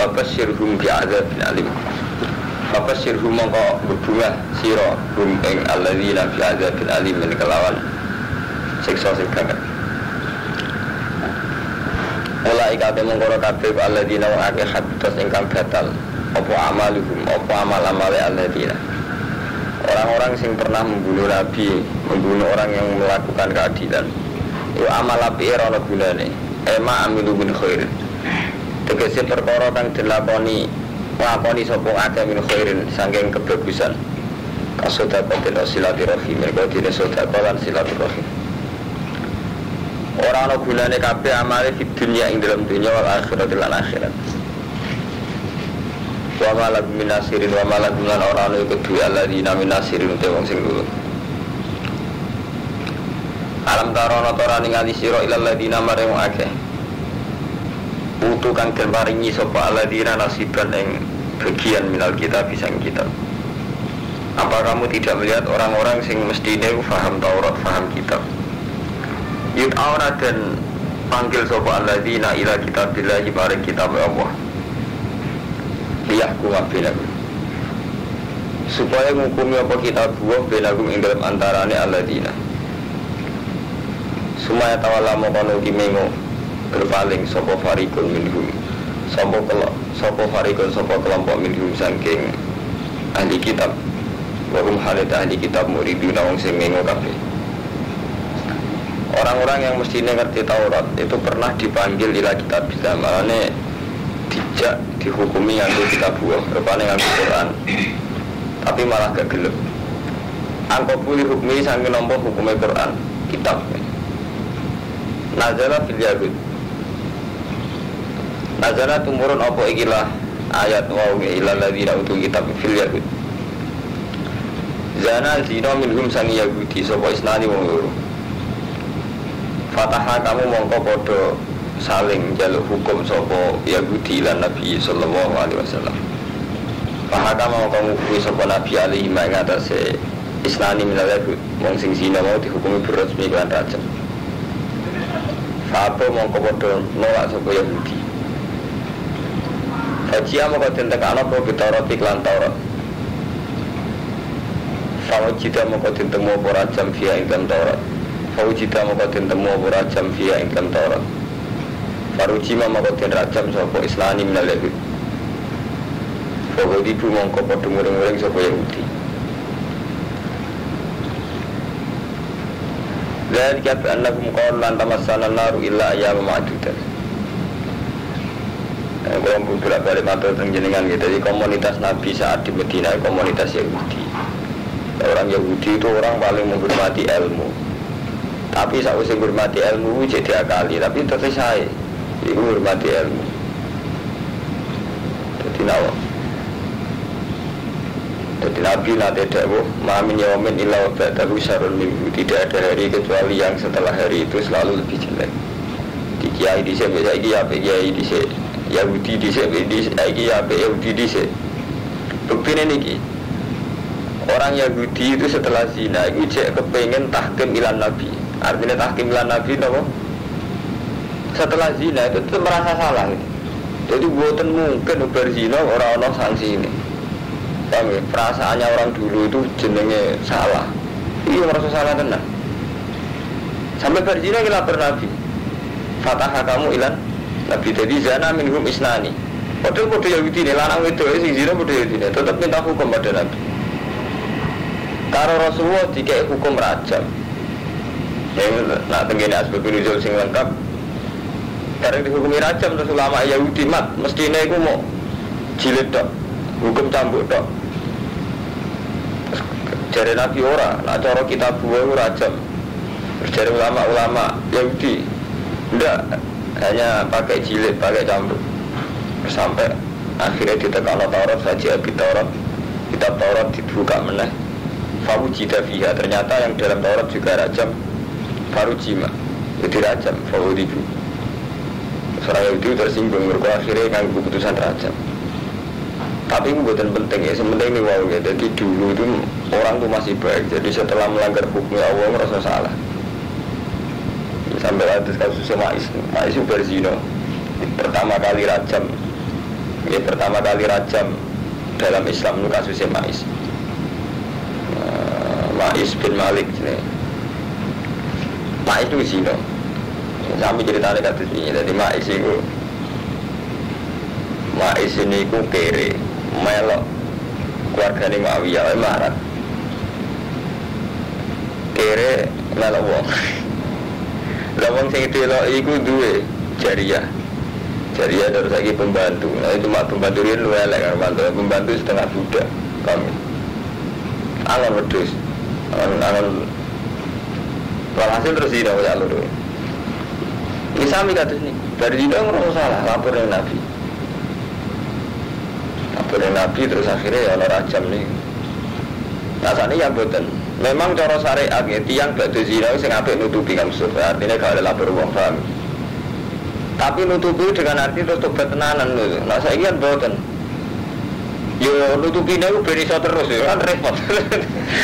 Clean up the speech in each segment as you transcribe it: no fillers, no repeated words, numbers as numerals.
Fabasyirhum bi'adzabin alim. Fabasyirhum mongko berbunga sira hum ing alladzina bi'adzabin alim min kelawan siksa sing banget. Mulai kabeh mengkoro kabeh alladzina wa akeh habitus ingkang batal apa amaluhum apa amal-amale alladzina. Orang-orang sing pernah membunuh nabi, membunuh orang yang melakukan keadilan. Itu amal apike ora ana gunane. Ema amilu min khairin. Tegese perkara kang dilakoni nglakoni sapa akeh min khairin saking kebagusan. Kasodaqah dan silaturahim, mergo dene sedekah lan silaturahim. Ora ana gunane kabeh amale di dunia ing dalam dunia wal akhirat lan akhirat. Wa malak minasirin wa malak lan ora ana iku duwe alladzina minasirin te wong sing lulu. Alam tarono tora ningali sira ilal ladina marang akeh. Utu kang den paringi sapa alladzina nasiban ing bagian minal kitab pisang kitab. Apa kamu tidak melihat orang-orang sing mestine paham Taurat, paham kitab? Yud'auna dan panggil sapa alladzina ila kitabillahi maring kitab Allah. Liyahkum bainakum. Supaya ngukumi apa kitab buah bainakum ing dalam antarane alladzina. Sumaya tawalla mongko kimengo berpaling sapa farikun minhum. Sapa farikun sapa kelompok minhum saking ahli kitab. Wahum halit ahli kitab muriduna wong sing mengo kabeh. Orang-orang yang mestinya ngerti Taurat itu pernah dipanggil ila kitab bisa, makanya dijak dihukumi nganggo kitab buah, rupane nganggo Quran. Tapi malah gak gelem. Angko puli hukmi sange nampa hukume Quran, kitab. Nazala fil yahud. Nazala tumurun apa ikilah ayat wa ila ladina utul kitab fil yahud. Zana zina minhum sangi Yahudi sapa isnani wong loro. Fataha kamu mongko padha saling jaluk hukum sapa Yahudi lan Nabi sallallahu alaihi wasallam. Fahaka mongko ngukumi sapa Nabi alaihi ma ing atase isnani minal yahud wong sing zina mau dihukumi berresmi lan rajam. Apa mongko padha nolak sapa Yahudi. Fajia mongko den tekano apa Taurat iklan Taurat. Fawajida mongko den temu apa rajam via ing Taurat. Fawajida mongko den temu apa rajam via ing Taurat. Farujima mongko den rajam sapa islani minal yahud. Fawajidi mongko padha muring-muring sapa Yahudi. Dan kata annakum qalu lan tamassana an-naru illa ayyama ma'dudat. Kalau beberapa kali matur jenengan gitu, jadi komunitas Nabi saat di Medina komunitas Yahudi. Orang Yahudi itu orang paling menghormati ilmu. Tapi saat usia menghormati ilmu jadi akali, tapi tetap saya itu menghormati ilmu. Jadi nawa. Jadi Nabi nanti dakwah ma'amin yawmin illa wabadahu syarun minggu. Tidak ada hari kecuali yang setelah hari itu selalu lebih jelek. Di kiai disek, saya kiai disek Yahudi disek, Yahudi disek. Bukti ini orang Yahudi itu setelah zina itu cek kepengen tahkim ilan Nabi. Artinya tahkim ilan Nabi apa? Setelah zina itu merasa salah. Jadi buatan mungkin berzina orang-orang sanksi ini. Paham ya? Perasaannya orang dulu itu jenenge salah. Iya merasa salah tenang. Sampai berzina kita Nabi. Fataha kamu ilan Nabi jadi zana minhum isnani. Padahal pada Yahudi ini lanang itu sing zina pada Yahudi ini tetap minta hukum pada Nabi. Karo Rasulullah dikai hukum rajam. Nak tenggene asbabun nuzul sing lengkap. Karena dihukumi rajam terus ulama Yahudi mat mestine iku mau jilid tok. Hukum cambuk tok. Jare Nabi ora, nak cara kitab buah rajam. Jare ulama-ulama Yahudi ndak hanya pakai jilid, pakai cambuk. Sampai akhirnya ditekano Taurat saja Taurat. Kitab Taurat dibuka meneh. Fawujida fiha, ternyata yang dalam Taurat juga rajam. Farujima, jadi rajam. Fawudibu. Seorang Yahudi tersinggung, mereka akhirnya ngambil keputusan rajam. Tapi itu bukan penting ya, sementing ini wow ya. Jadi dulu itu orang itu masih baik. Jadi setelah melanggar hukum Allah merasa salah. Sampai ada kasusnya Mais itu berzina. Pertama kali rajam Ini pertama kali rajam dalam Islam itu kasusnya Ma'is. Ma'is bin Malik ini. Ma'is itu zina. Sampai ceritanya kasus ini. Jadi Ma'is ini ku kere, melok keluargane Muawiyah marah. Kere melok wong. Lah wong sing delok iku duwe jariah. Jariah terus lagi pembantu. Nah itu mak pembantu dia lu elek kan pembantu setengah budak kami. Angon wedhus. Angon walhasil terus ini ya lho. Ini sami kados nih. Dari dino ngerasa salah lapor dengan Nabi. Lapor dengan Nabi terus akhirnya ya ana rajam nih. Rasane ya mboten. Memang cara syariat ya tiyang badhe zina sing apik nutupi kamsur. Artinya kalau lapor wong paham. Tapi nutupi dengan arti terus tobat tenanan lho. Nah saiki kan mboten. Yo nutupine ku ben iso terus ya kan repot.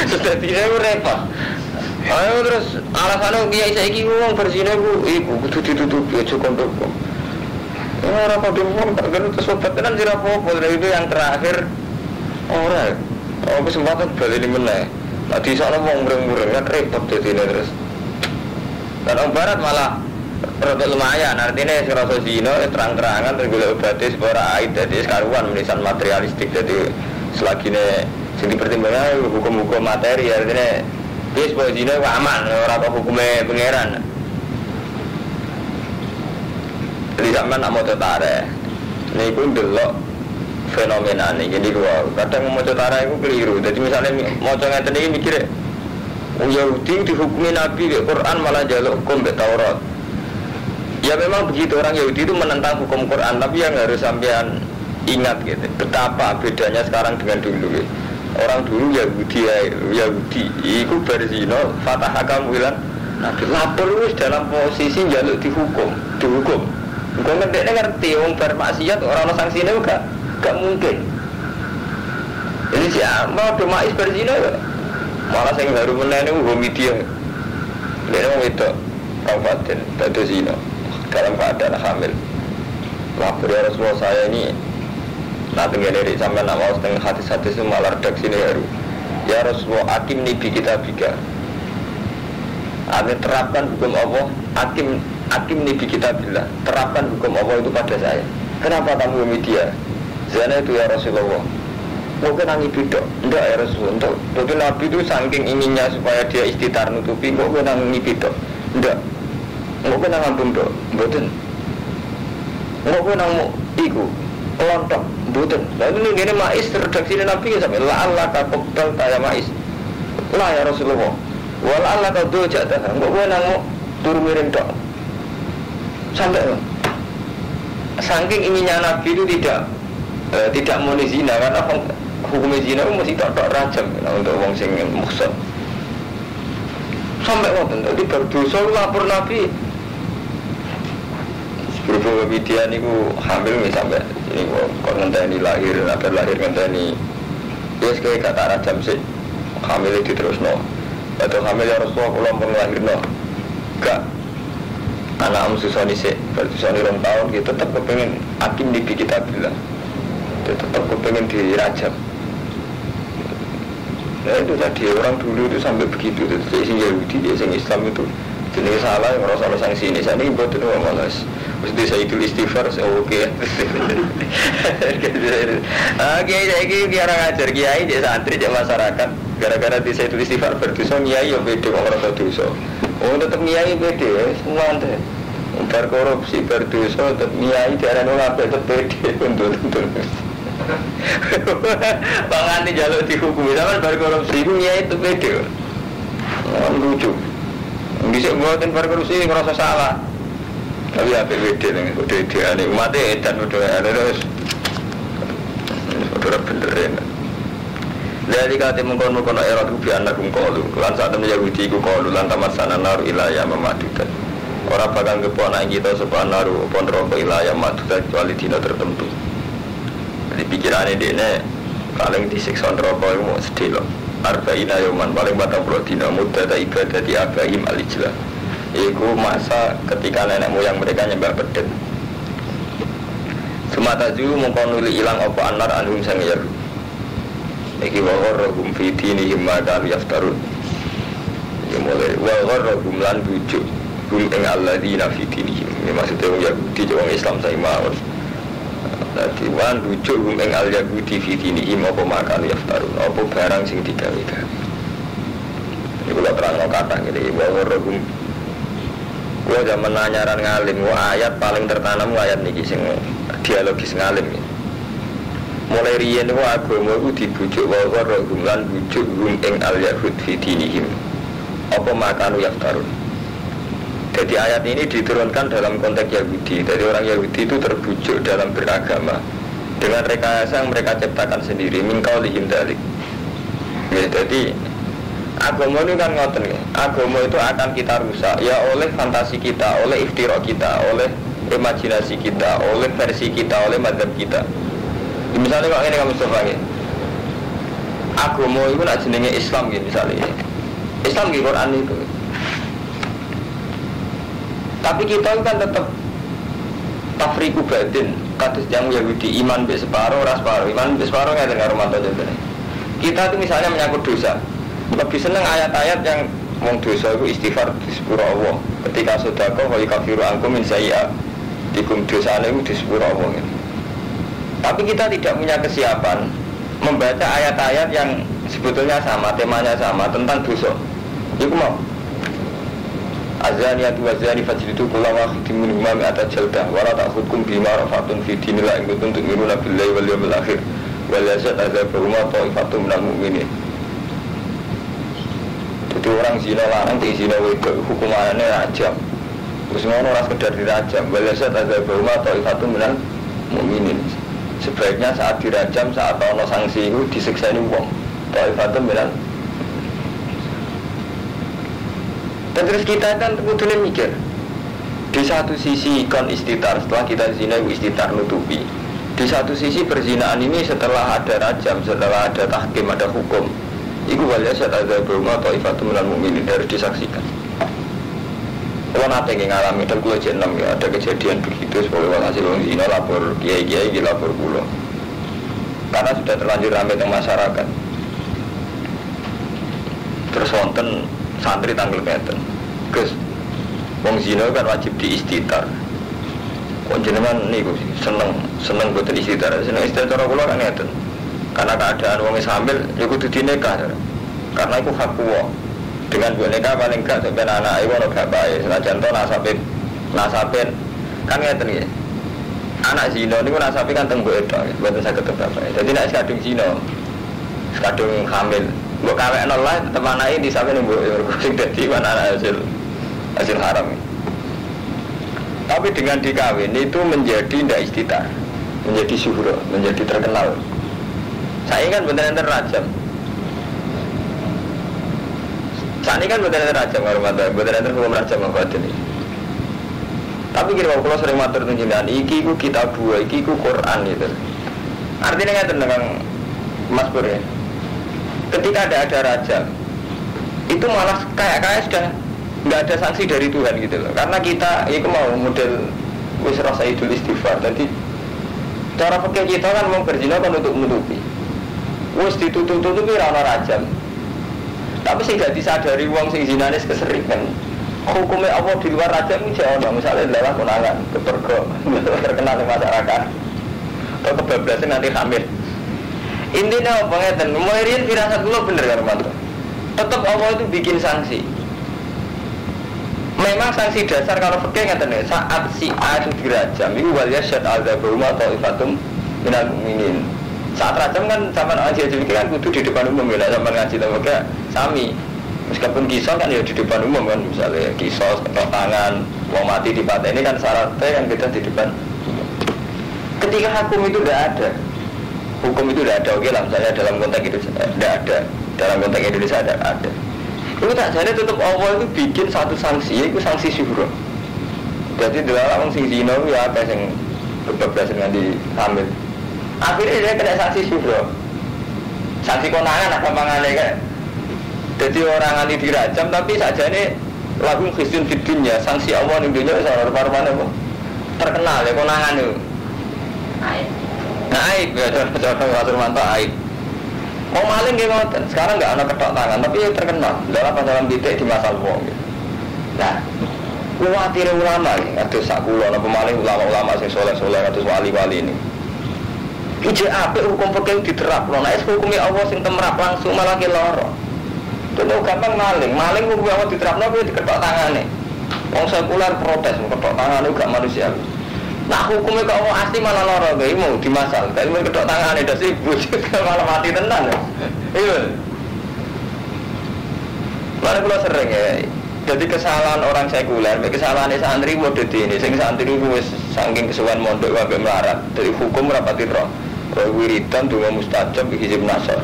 Sedadine ku repot. Ayo terus alasane kiai saiki wong berzina ku iku kudu ditutupi aja kondom. Ora padha wong tak kena terus tobat tenan sira apa itu yang terakhir. Ora. Oh kesempatan bali meneh. Nah di sana wong mureng-mureng kan repot dadine terus. Dan orang barat malah rada lumayan, artinya serasa zina terang-terangan terus golek obate sepora aid dadi sekaruan menisan materialistik jadi selagi ne sing dipertimbangkan hukum-hukum materi artinya wis pokoke zina aman ora kok hukume pangeran. Jadi sampean nak maca tareh niku ndelok fenomena ini jadi kadang maca tareh iku keliru. Jadi misalnya maca ngeten iki mikire Yahudi dihukumi Nabi di Quran malah jaluk hukum di Taurat. Ya memang begitu, orang Yahudi itu menentang hukum Quran, tapi yang harus sampean ingat gitu, betapa bedanya sekarang dengan dulu gitu. Orang dulu Yahudi itu berzina, fatah hakam bilang Nabi lapor wis dalam posisi jaluk dihukum. Kau ngerti orang bermaksiat, orang sanksinya gak mungkin. Jadi siapa demais berzina malah yang baru menenun hukum dia. Dia orang itu kabupaten, tak zina. Dalam keadaan hamil. Lapor ya Rasulullah saya ini nanti ngene sampai nama setengah hati-hati itu malah redaksi ini baru. Ya Rasulullah hakim nibi kita biga. Ane terapkan hukum Allah, hakim nibi kita bilang terapkan hukum Allah itu pada saya. Kenapa kamu media? Zana itu ya Rasulullah. Mungkin nangi bidok, enggak ya Rasulullah. Tapi Nabi itu saking inginnya supaya dia istitar nutupi, kok nangi bidok, enggak. Mungkin nang ampun dok, mboten. Mungkin nang iku kelontok, mboten. Lalu ning kene Ma'is redaksi Nabi sampai la Allah ka qabdal ta ya Ma'is. La ya Rasulullah. Wala Allah ka doja ta. Mungkin nang turu miring dok. Sampai saking inginnya Nabi itu tidak mau zina karena hukum zina itu mesti tok rajam untuk wong sing muhsan. Sampai ngoten dadi berdosa lapor Nabi. Berhubung media ini hamil nih sampai ini kok ngenteni lahir, apa lahir ngenteni yes kayak kata rajam sih hamil itu terus no atau hamil ya Rasulullah kalau lahir no gak anak susoni sih bersusoni 2 tahun dia tetap kepengen hakim di kita bilang dia tetap kepengen dirajam. Nah itu tadi orang dulu itu sampai begitu jadi si Yahudi dia sing Islam itu jenis salah yang merasa sanksi ini saya ini buat itu malas mesti saya itu istighfar saya oke. Kiai saya ini biar ngajar kiai di santri di masyarakat gara-gara di saya itu istighfar berdosa kiai yang beda orang berdosa tetap kiai beda semua nanti berkorupsi berdosa tetap kiai darah nolak tetap beda untuk bangan di jalur dihukumi sama berkorupsi kiai itu beda lucu. Bisa buatin korupsi ngerasa salah. Tapi apa beda dengan udah ini umatnya edan udah terus udah benerin. Dari kata mengkon era tu biar anak kungkolu. Lan saat itu Yahudi kungkolu lan tamat sana naru ilayah memadukan. Orang bakal keponak kita sepan naru pon rokok ilayah memadukan kecuali dina tertentu. Jadi pikirannya dia paling disiksa rokok itu mau sedih loh. Arba'ina yoman paling 40 dina muda ta ibadah di Abrahim al-Ijlah. Iku masa ketika nenek moyang mereka nyembah pedet. Semata ju mongko nuli ilang apa anar anhum sang ya. Iki wa gharrahum fi dinihim ma kanu yaftarun. Ya mulai wa gharrahum lan bujuk hum ing alladzina fi dinihim. Ini maksudnya wong Yahudi wong Islam saya mawon. Dadi wan bujuk hum ing al Yahudi fi dinihim apa ma kanu yaftarun. Apa barang sing digawe-gawe. Ini kula terangno kathah ngene wa gharrahum. Kula zaman nyaran ngalim ayat paling tertanam ayat niki sing dialogis ngalim ya. Mulai riyen niku agama iku dibujuk wa gharrahum lan bujuk hum ing al yahud fi dinihim apa makanu yaftarun. Jadi ayat ini diturunkan dalam konteks Yahudi. Jadi orang Yahudi itu terbujuk dalam beragama dengan rekayasa yang mereka ciptakan sendiri min qaulihim dzalik. Ya, jadi agama ini kan ngoten ya. Agama itu akan kita rusak ya oleh fantasi kita, oleh iftira kita, oleh imajinasi kita, oleh versi kita, oleh madzhab kita. Misalnya kalau ini kamu Mustafa ya, agama itu nak jenenge Islam gitu misalnya. Islam di Quran itu. Tapi kita kan tetap tafriqu batin, kados yang Yahudi iman be separuh, ras separuh, iman be separuh nggak dengar romanto contohnya. Kita itu misalnya menyangkut dosa, lebih seneng ayat-ayat yang wong dosa itu istighfar di sepuro Allah. Ketika sedekah wa kafiru ankum min sayyi'at dikum dosane itu di sepuro Allah gitu. Tapi kita tidak punya kesiapan membaca ayat-ayat yang sebetulnya sama, temanya sama tentang dosa. Iku mau azaniyatu wazani fajridu kulla wahidin minhuma mi'ata jaldah wa la ta'khudhukum bima rafatun fi dinillah in kuntum tu'minuna billahi wal yawmil akhir wal yazid adzabahuma ta'ifatun minal mu'minin. Jadi orang zina larang di zina wedok hukumannya rajam. Wis ngono ora sekedar dirajam, wal yazid adzabahuma ta'ifatun minal mu'minin. Sebaiknya saat dirajam, saat ono sanksi itu disiksa ini wong ta'ifatun minal. Dan terus kita kan kemudian mikir di satu sisi kon istitar setelah kita zina istitar nutupi. Di satu sisi perzinaan ini setelah ada rajam, setelah ada tahkim, ada hukum. Iku waliya saat ada berumah ta'ifatun minal mu'minin harus disaksikan. Kalau nanti ngalami dan kulo jenam ya ada kejadian begitu sebagai hasil orang zina lapor kiai-kiai lapor kulo. Karena sudah terlanjur ramai dengan masyarakat. Terus wonten santri tanggal ngeten. Gus, wong zina kan wajib diistitar. Kok jenengan niku seneng boten istitar. Seneng istitar kula kan ngeten. Karena keadaan wong wis hamil ya kudu dinikah. Karena iku hak kuwa. Dengan buat nikah paling gak sampai anak iku ono bapake. Senajan to nasabin kan ngeten nggih. Anak zina niku nasabe kan teng mbok edok, mboten saged teng bapake. Dadi nek kadung zina, kadung hamil mbok kawekno lah tetep anake disape ning mbok sing dadi anak hasil haram. Tapi dengan dikawin itu menjadi ndak istitar, menjadi syuhra, menjadi terkenal. Saya kan benar-benar rajam. Saat ini kan benar-benar rajam kalau benar-benar hukum rajam apa ini. Tapi kira kalau sering matur tunjukan, iki ku kitab dua, iki ku Quran gitu. Artinya nggak tentang Mas Pur ya. Ketika ada rajam, itu malah kayak sudah nggak ada sanksi dari Tuhan gitu loh. Karena kita itu mau model wis rasa idul istighfar. Jadi cara fikih kita kan mau berzina kan untuk menutupi. Wis ditutup-tutupi ora rajam. Tapi sing gak disadari wong sing zinane keseringan. Hukumnya apa di luar rajam iki ono, misalnya lewat konangan, kepergo, terkenal di masyarakat. Atau kebablasan nanti hamil. Intinya apa ngeten, mulai firasat kula bener karo mantu. Tetap Allah itu bikin sanksi. Memang sanksi dasar kalau fikih ngeten saat si A itu dirajam, iku wal yasyad al-zabrum atau ifatum minal mu'minin. Saat rajam kan zaman ngaji kan kudu di depan umum ya, zaman ngaji lembaga sami. Meskipun kisah kan ya di depan umum kan, misalnya kisah, ketok tangan, wong mati di pantai ini kan syaratnya kan kita di depan. Ketika hukum itu tidak ada, oke lah misalnya dalam konteks itu tidak ada, dalam konteks Indonesia tidak ada. Itu tak jadi tutup Allah itu bikin satu sanksi, itu sanksi syuhra. Jadi dalam orang sing zina ya apa yang kebablasan nanti hamil. Akhirnya dia kena sanksi syuhra, sanksi konangan apa mangane kan. Jadi orang anti dirajam tapi saja ini lagu khisyun fitunya sanksi Allah di dunia seorang parman apa terkenal ya konangan itu. Aib ya, contoh Mas Manto aib. Mau maling nggih ngoten. Sekarang enggak ana ketok tangan, tapi terkenal dalam titik di masa wong. Nah, kuwatire ulama iki, kados sak kula napa maling ulama-ulama sing saleh-saleh kados wali-wali ini. Ije apik hukum fikih diterapno, nek hukume Allah sing temrap langsung malah ki lara. Dene gampang maling hukum Allah diterapno kuwi diketok tangane. Wong sekuler protes ketok tangane gak manusiawi. Nah hukumnya kok mau asli malah lara kayak mau dimasal, kayak mau kedok tangan itu sih malah mati tenan. Iya. Mana kalau sering ya, jadi kesalahan orang sekuler, kesalahan santri mode ini, sing santri itu saking kesuwan mondok wae melarat, dari hukum rapati roh, wiridan dua mustajab hizib nasr.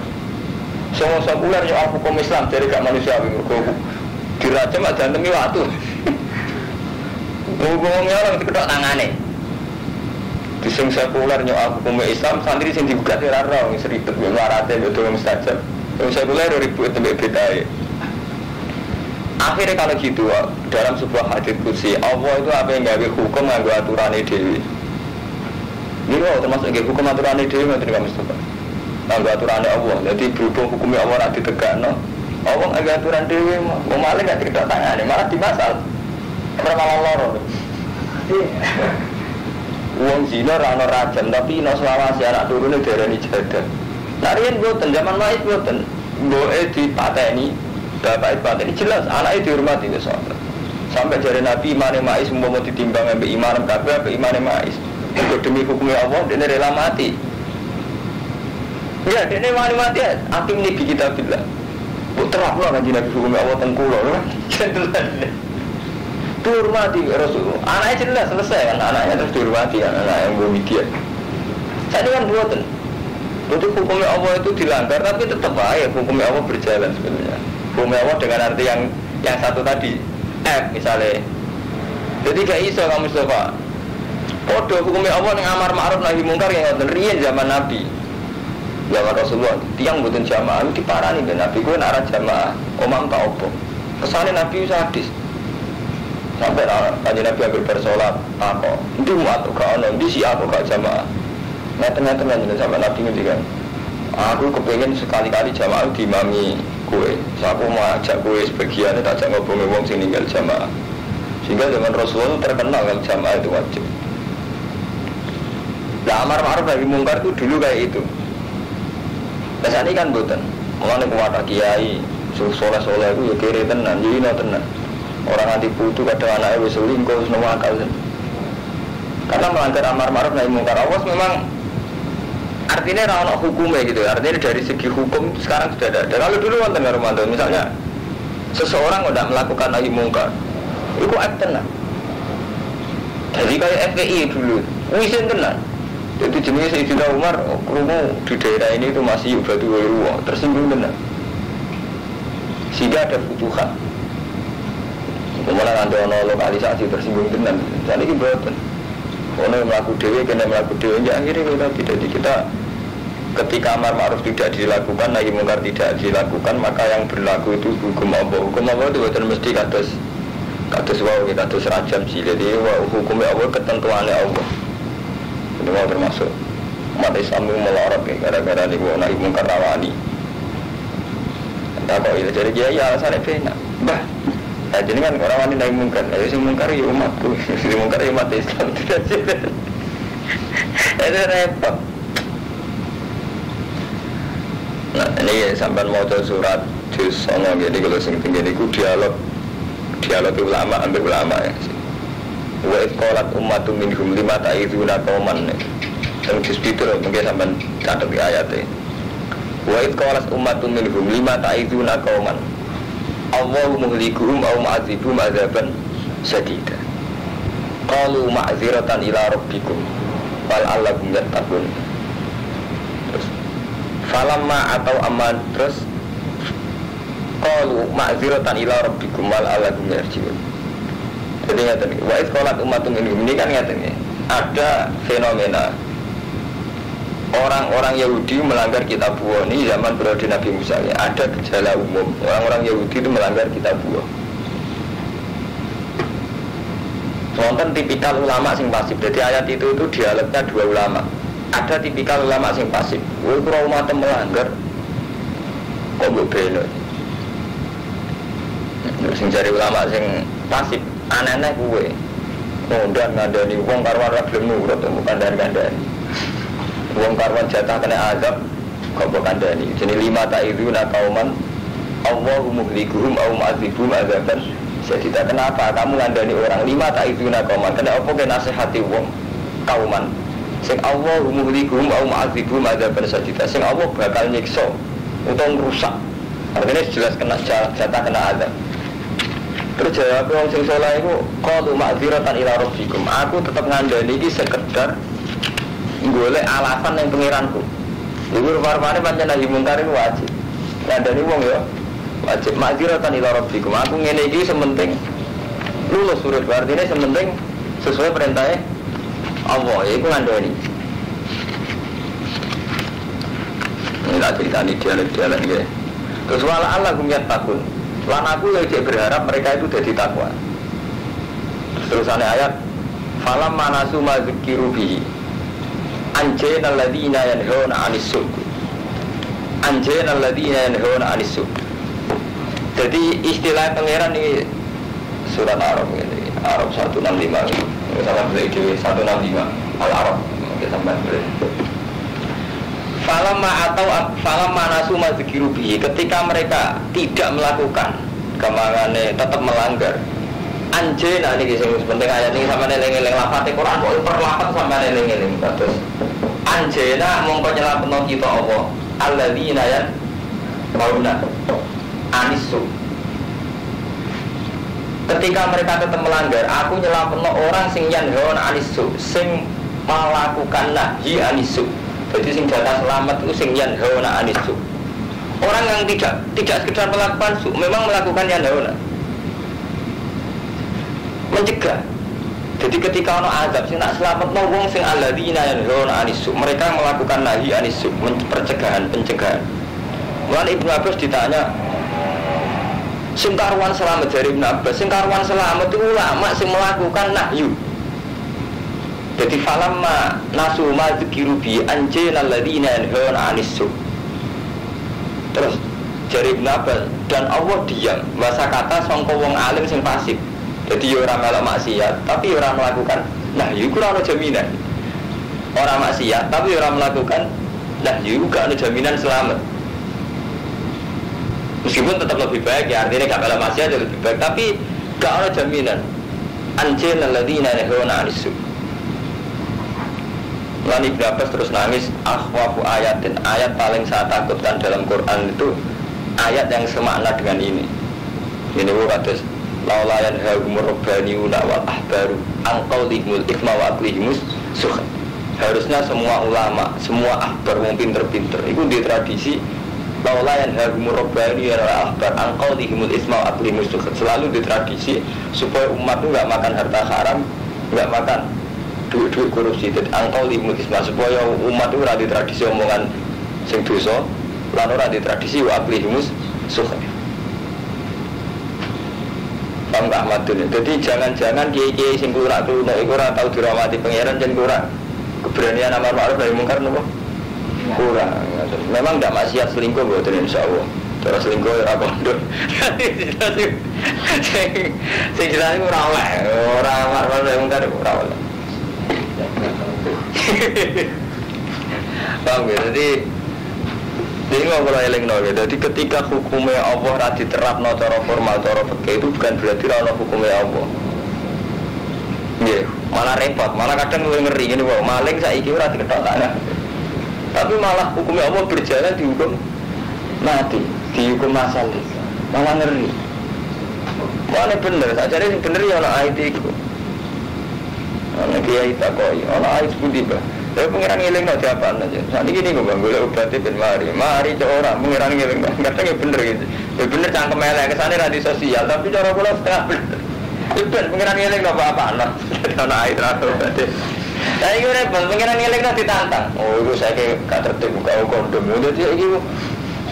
Semua sekuler nyoal hukum Islam jadi gak manusiawi, dirajam aja demi waktu. Hukumnya orang kedok tangane. Sing sekuler nyoal hukum Islam santri sing digugat ora ora wis ribet yo marate betul mustajab. Wong sekuler ribut tembek betae. Akhirnya kalau gitu dalam sebuah hadits qudsi Allah itu apa yang gawe hukum nganggo aturane dhewe. Niku termasuk nggih hukum aturane dhewe ngoten kan Mustafa. Nganggo aturane Allah. Jadi berhubung hukumnya Allah ora ditegakno, Allah nganggo aturan dhewe mau malah gak diketok tangane malah dimasal. Ora malah loro. Wong zina ra ono rajam tapi ino selawase anak turune diarani jadah. Nah riyen mboten zaman maid mboten. Mboke dipateni, bapake dipateni jelas anake dihormati wis sahabat. Sampai jare Nabi imane mais umpama ditimbang ambek iman kabeh ambek imane mais. Iku demi hukumnya Allah dene rela mati. Ya dene wani mati akim niki kitabillah. Putrapno kan Nabi hukumnya Allah teng kula lho. Dihormati Rasulullah. Anaknya jelas selesai kan, anaknya terus dihormati kan, anak yang bermikir. Saya kan buatan. Betul hukumnya Allah itu dilanggar, tapi tetap baik hukumnya Allah berjalan sebenarnya. Hukumnya Allah dengan arti yang satu tadi, misalnya. Jadi gak iso kamu Mustafa. Podo hukumnya Allah yang amar ma'ruf nahi mungkar yang ngoten riyen zaman Nabi. Zaman Rasulullah, tiang mboten jamaah diparani ben Nabi kuwi arah jamaah, omam ta opo. Kesane Nabi sadis. Sampai kajian Nabi ambil bersolat apa itu muat gak ono di si aku gak jamaah ngeten-ngeten aja sampai Nabi ngendikan aku kepengen sekali-kali jamaah diimami kue so aku mau ajak kue sebagiannya tak ajak ngobrol wong sing ninggal jamaah sehingga zaman Rasulullah terkenal kalau jamaah itu wajib. Nah amar ma'ruf nahi mungkar itu dulu kayak itu biasanya kan buatan mulanya kuwata kiai soleh-soleh itu ya kiri tenan jadi tenan. Orang nanti putu kadang anaknya wis selingkuh wis nomor akal. Karena melanggar amar ma'ruf nahi mungkar awas memang artinya ra ono hukumnya gitu. Artinya dari segi hukum sekarang sudah ada. Dan kalau dulu wonten Romanto misalnya seseorang tidak melakukan nahi mungkar itu tenan. Jadi kayak FPI dulu wisin tenan. Jadi jenis Sayyidina Umar krungu di daerah ini itu masih batu ruang tersinggung tenan. Sehingga ada futuhat. Kemudian ada lokalisasi tersinggung tenan. Jadi ini betul. Orang yang melakukan dewi, kena melakukan dewi. Akhirnya kita ketika amar ma'ruf tidak dilakukan, nahi mungkar tidak dilakukan, maka yang berlaku itu hukum Allah. Hukum Allah itu betul mesti kados rajam sih. Jadi hukumnya Allah ketentuannya Allah. Ini mau termasuk umat Islam yang melorot gara-gara nahi mungkar rawani. Tak kok itu jadi dia alasannya benar. Bah. Nah, jadi kan orang wanita yang mungkar, jadi yang mungkar ya umatku, yang mungkar ya umat Islam tidak sih. Itu repot. Nah ini ya sampai mau surat juz songo jadi kalau sing tinggi itu dialog ulama ambil ulama ya. Wa iqalat ummatum minhum lima ta'izuna qauman. Yang juz itu mungkin sampai catat di ayatnya. Wa iqalat ummatum minhum lima ta'izuna qauman. Allahu muhlikuhum au mu'adzibuhum adzaban sadida. Qalu ma'dziratan ila rabbikum wal allakum yattaqun. Terus falamma atau aman terus qalu ma'dziratan ila rabbikum wal allakum yarjiun. Jadi ngaten wa iz qalat ummatun minhum ini kan ngaten ada fenomena orang-orang Yahudi melanggar kitab Allah ini zaman periode Nabi Musa ya. Ada gejala umum orang-orang Yahudi itu melanggar kitab Allah. Contoh tipikal ulama sing pasif. Jadi ayat itu dialognya dua ulama. ada tipikal ulama sing pasif. Kowe ora umat melanggar kok mbok bela. Sing jare ulama sing pasif aneh-aneh kowe. Ngondan ngandani wong karwan ra gelem nurut bukan kandhani. Wong karwan jatah kena azab kok mbok kandhani. Jenenge lima ta'iduna qauman Allahu muhlikuhum aw mu'adzibum adzaban. Jadi kenapa kamu ngandani orang lima ta'iduna qauman? Kena apa ke nasihati wong kauman sing Allah muhlikuhum aw mu'adzibum adzaban sadida. Sing Allah bakal nyiksa utawa rusak. Artinya jelas kena jatah kena azab. Terus jawab orang sing saleh iku qalu ma'dziratan ila rabbikum. Aku tetep ngandani iki sekedar golek alasan yang pengiranku. Iku rupa-rupane pancen nahi mungkar iku wajib. Ngandani wong ya wajib ma'dziratan ila rabbikum. Aku ngene iki sementing lulus urip artine sementing sesuai perintahnya Allah. Ya iku ngandani. Ini tak ceritani dialek-dialek nggih. Terus wala Allah gumyat takun. Lan aku ya berharap mereka itu jadi takwa. Terusannya ayat falam manasu ma dzikiru bihi anjayna alladziina yanhauna 'anis su'. Anjayna alladziina yanhauna 'anis su'. Jadi istilah pangeran ini surat Arab ini, Arab 165 ini. Salah beli di 165 Al-Arab kita beli. Falamma nasu ma dzikiru bihi, ketika mereka tidak melakukan kemangane tetap melanggar anjena niki sing penting ayat ini sampeyan eling-eling lafate Quran kok perlapat sampeyan eling-eling terus anjena mongko nyelametno kita Allah alladzina ya mauna anisu. Ketika mereka tetap melanggar aku nyelametno orang sing yanhauna anisu sing melakukan nahi anisu. Jadi sing jatah selamat itu sing yanhauna anisu. Orang yang tidak sekedar melakukan su, memang melakukan yanhauna. Mencegah. Jadi ketika ono azab sing tak selametno wong sing alladzina yanhauna anisu, mereka melakukan nahi anisu, pencegahan. Mulane Ibnu Abbas ditanya sing karuan selamat dari Ibnu Abbas, sing karuan selamat itu ulama sing melakukan nahyu. Jadi falamma nasu ma dzikiru bi anjayna alladziina yanhauna 'anis su'. Terus jari Ibnu Abbas dan Allah diam bahasa kata sangka wong alim sing pasif. Jadi ora melok maksiat tapi ora melakukan nahyu ku ora jaminan. Ora maksiat tapi ora melakukan nahyu gak ada jaminan selamat. Meskipun tetap lebih baik ya artinya gak melok maksiat lebih baik tapi gak ada jaminan. Anjayna alladziina yanhauna 'anis su'. Lalu Ibnu Abbas terus nangis akhwafu ayatin, ayat paling saya takutkan dalam Quran itu ayat yang semakna dengan ini. Ini kados laula yanhahumur rabbaniyuna wal ahbaru an qaulihimul ithma wa aqlihimus sukh. Harusnya semua ulama, semua ahbar wong pinter-pinter itu di tradisi laula yanhahumur rabbaniyuna wal ahbar an qaulihimul ithma wa aqlihimus sukh. Selalu di tradisi supaya umat itu enggak makan harta haram, enggak makan duit-duit korupsi. Jadi angkau limut isma supaya umat itu ada tradisi omongan sing dosa lan ora di tradisi wa aplihimus sukh. Paham gak Ahmadun? Jadi jangan-jangan kiai-kiai sing kurak-kuno iku ora tau dirahmati pangeran jen kurang keberanian amar ma'ruf nahi mungkar nopo? Kurang. Memang ndak maksiat selingkuh mboten insyaallah. Cara selingkuh ora pondok. Sing jelas iku ora oleh. Ora amar ma'ruf nahi mungkar ora oleh. Paham ya? Jadi ini kalau eling no, jadi ketika hukumnya Allah radi terapno cara formal, cara fikih itu bukan berarti rano hukumnya Allah. Iya, malah repot, malah kadang ngeri ini wah maling saiki ora diketokane. Tapi malah hukumnya Allah berjalan dihukum mati, dihukum masal, malah ngeri. Mana bener? Saja ini bener ya ono ayat itu. Ana kiai takoi, ana ayat pundi ba? Saya pengiran ngiling no jawaban aja. Saat ini gini gue boleh obati ben mari orang pengiran ngiling. Kadang bener gitu. Bener cangkem elek kesana radio sosial, tapi cara gue setengah bener. Ben pengiran ngiling no apa anak. Ana ayat ratu berarti. Saya ini repot pengiran ngiling no ditantang. Oh itu saya kayak kata terbuka kondom. Jadi ini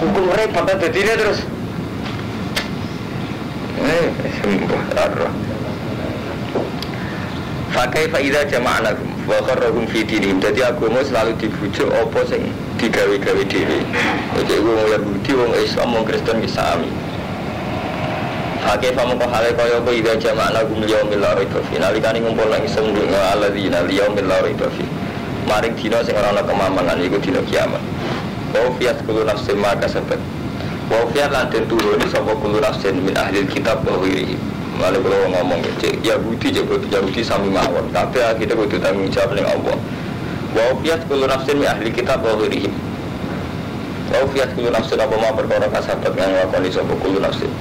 hukum repot jadi dia terus. Sembuh arwah. Fakai faida jama'anakum wa kharrahum fi dinihim. Dadi agama selalu dibujuk apa sing digawe-gawe dhewe. Jadi wong Yahudi, wong Islam, wong Kristen ki sami. Akeh pamong hale kaya apa ida jama'na gum yaumil la raiba fi. Nalikane ngumpul nang iseng alladzina yaumil la raiba fi. Maring dina sing ora ana kemamangan iku dina kiamat. Wa fiat kullu nafsin ma kasabat. Wa fiat lan den turun sapa kullu nafsin min ahli kitab wa ghairihi. Malah kalau ngomong cek Yahudi Yahudi sami mawon. Tapi akhirnya kudu tanggung jawab ning Allah. Wa fiat kullu nafsin min ahli kitab wa ghairihi. Wa fiat kullu nafsin apa ma perkara kasabat kang lakoni sapa kullu nafsin.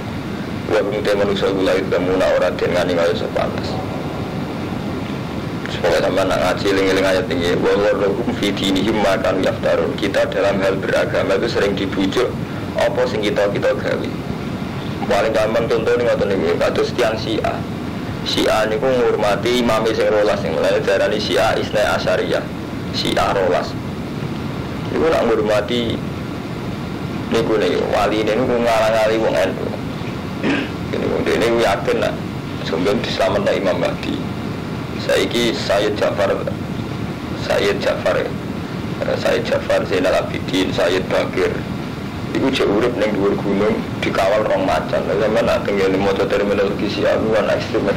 Wa kemudian manusia gula itu muna orang dengan yang ada sepanas. Supaya sampai nak ngaji ling-ling ayat tinggi. Wa warrohum fi dinihim makan yaftarun. Kita dalam hal beragama itu sering dibujuk apa sing kita gawe. Paling gampang contoh nih ngoten iki kados tiyang Syiah. Syiah niku ngurmati imam sing rolas sing mulane diarani Syiah Isnai Asyariyah. Syiah rolas. Iku nak ngurmati niku wali niku ngalang-ali wong NU. Ini yakin lah sebelum diselamatkan Imam Mahdi. Saiki Sayyid Ja'far Zainal Abidin, Sayyid Bakir itu urip ning dhuwur gunung dikawal rong macan. Zaman nak tinggal di motor terminologi siaran ekstrim.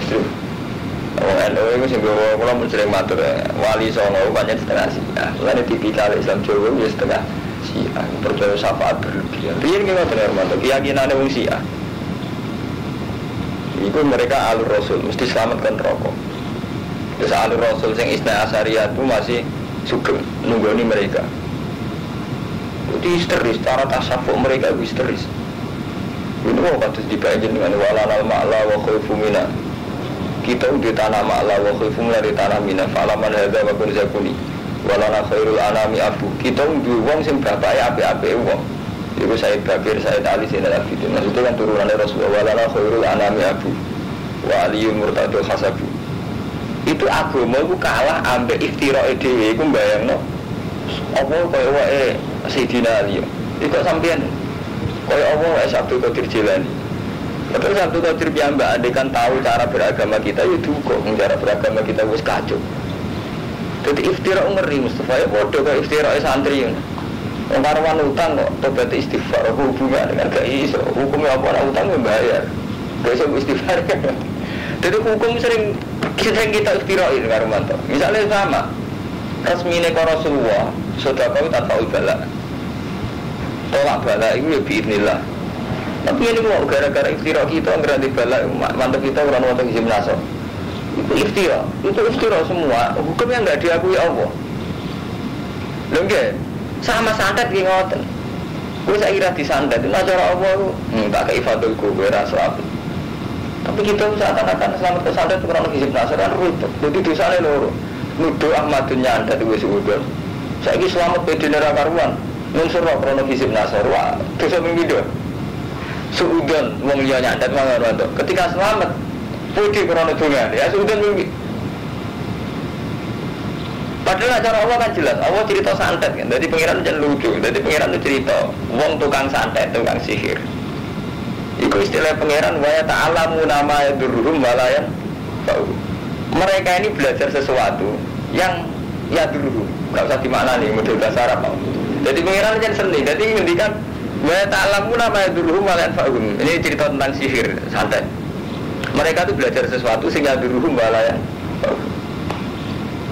Wong NU iku sing kula mun sering matur wali songo pancen setengah Syiah. Lan tipikal Islam Jawa ya setengah Syiah. Percaya syafaat berlebihan. Riyen ki ngoten Hermanto, keyakinane wong Syiah. Itu mereka alur Rasul, mesti selamatkan rokok. Terus alur Rasul yang Isnai Asyariyah itu masih sugeng nunggoni mereka. Itu histeris, cara tasawuf mereka itu histeris. Ini mau katus dibaca dengan walanal ma'la wa khaifu mina. Kita udah tanah ma'la wa khaifu mina di tanah mina. Fa'alaman hadha wa kun zakuni. Walana khairul anami abu. Kita udah uang yang berapa api uang. Itu Sayyid Bakir, Sayyid Ali, Zainal Abidin. Maksudnya kan turunannya Rasulullah. Walana khairul anami abu wa aliyun murtadul khasabu. Itu agama itu kalah ambek iftira'i dewe. Itu bayang no apa kaya wae Sayyidina Ali. Itu sampean kaya apa wae Abdul Qadir Jilani. Tapi Abdul Qadir piyambak andekan tahu cara beragama kita ya duka. Cara beragama kita wis kacau. Jadi iftira' ngeri Mustafa ya bodoh kaya iftira'i santri. Karwan utang kok, tobat istighfar, hubungan dengan gak iso. Hukumnya apa nak utang ya bayar. Gak iso istighfar kan. Jadi hukum sering kita iftirain Karwan. Misalnya sama, resmine ka Rasulullah, sedekah itu tanpa bala. Tolak bala itu ya biidznillah. Tapi ini kok gara-gara iftira kita ngerti bala, mantap kita orang wonten isi menaso. Itu iftira semua. Hukum yang enggak diakui Allah. Lho nggih. Sama santet ki ngoten. Kuwi sak kira disantet itu cara apa tak kei fadul ku rasa apa. Tapi kita seakan-akan selamat ke santet kurang hisib nasaran ribet. Jadi dosane loro. Nuduh Ahmadun nyantet wis udah. Saiki selamat pede nera karuan. Nunsur krono hisib nasar. Wah, dosa ping pindho. Suudon wong liya nyantet mangan. Ketika selamat pede krono dongan ya suudon minggi. Padahal cara Allah kan jelas, Allah cerita santet kan. Jadi pengiran jangan lucu. Jadi pengiran itu cerita, wong tukang santet, tukang sihir. Iku istilah pengiran waya ta'alamu nama yadurruhum walayan. Mereka ini belajar sesuatu yang yadurruhum. Gak usah dimaknani model bahasa Arab. Jadi pengiran jangan seni. Jadi ngendikan waya ta'alamu nama yadurruhum walayan fa'hum. Ini cerita tentang sihir santet. Mereka itu belajar sesuatu sehingga yadurruhum walayan.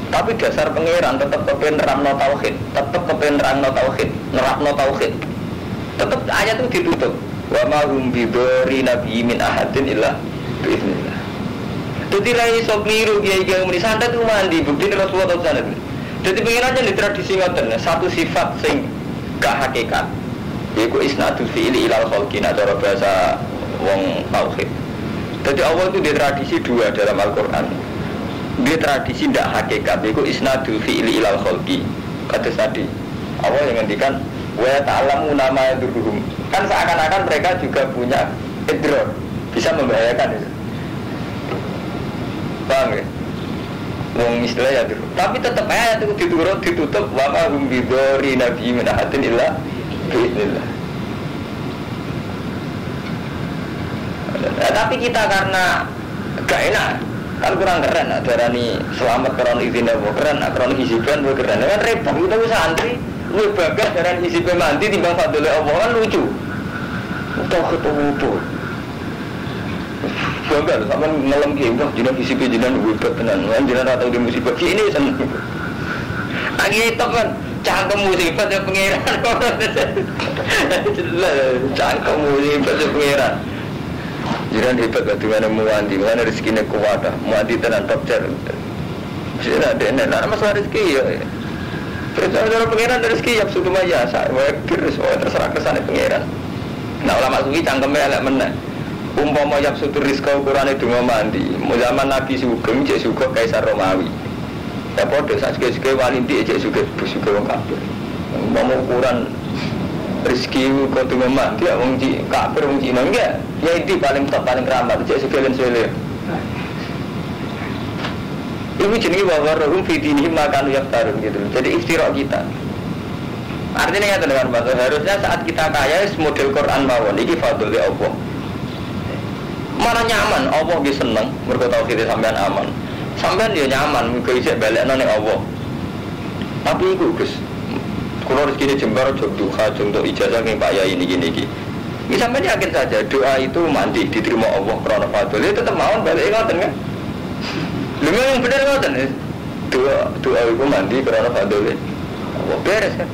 Tapi dasar pengeran tetap kepen nerangno tauhid, tetap kepen nerangno tauhid, nerapno tauhid. Tetap ayat itu ditutup. Wa ma hum bidori nabi min ahadin illa biiznillah. Jadi ra iso kliru kiai-kiai muni santet itu mandi, bukti Rasulullah sallallahu alaihi. Jadi pengeran aja di tradisi ngoten, satu sifat sing gak hakikat. Yaiku isnadul fi'li ilal khalqi cara bahasa wong tauhid. Jadi Allah itu di tradisi dua dalam Al-Qur'an. Dia tradisi tidak hakikat, itu isnadul fi'li ilal khalqi. Kata tadi Allah yang ngendikan wa ta'lamu nama yadurruhum. Kan seakan-akan mereka juga punya idrar, bisa membahayakan itu. Paham ya? Wong istilah ya dulu. Tapi tetap ayat itu ditutup wa ma hum bidori nabi min ahadin illa biiznillah. Tapi kita karena gak enak Kan kurang keren, darani selamat karena izin Allah keren, karena hisiban keren. Kan repot kita bisa santri, lu bagas darani hisiban mandi timbang fadlul Allah kan lucu. Udah ketemu. Bangga, sama malam game wah jenang hisiban jenang hebat tenan. Jenang atau di musibah ini seneng. Lagi itu kan cangkem musibah ya pengiran. Cangkem musibah ya pengiran. Jiran hebat batu mana muandi, mana rezekinya kuat, muandi tenan topcer. Jiran ada nak masalah rezeki ya. Cara pengiran rezeki ya sudah maya, saya terus terserah kesana pengiran. Nah ulama suki cangkemnya elak menang. Umpama yang sutur rizka ukuran itu mandi. Zaman Nabi Sugeng, Cek Sugeng Kaisar Romawi. Ya bodoh, saya juga walinti Cek Sugeng wong kafir. Umpama ukuran rezeki kau tu mandi, wong kafir wong Cina enggak. Ya itu paling top paling keramat Cek Sugeng dan Ibu jenis bahwa rohum fitini makan yaktarun gitu. Jadi istirak kita. Artinya ya dengan bahasa harusnya saat kita kaya model Quran mawon iki fadl ya Allah. Mana nyaman, Allah dia seneng, mereka tahu kita sampean aman. Sampean dia nyaman, mereka isi balik nane Allah. Tapi itu Gus, kalau rezeki ini jembar, jog duha, contoh ijazah nih Pak Yai ini gini. Ini sampean yakin saja doa itu mandi diterima Allah karena fadl. Dia tetap mau balik ingatan kan? Lu yang benar ingatan ya? Doa itu mandi karena fadl. Allah beres kan?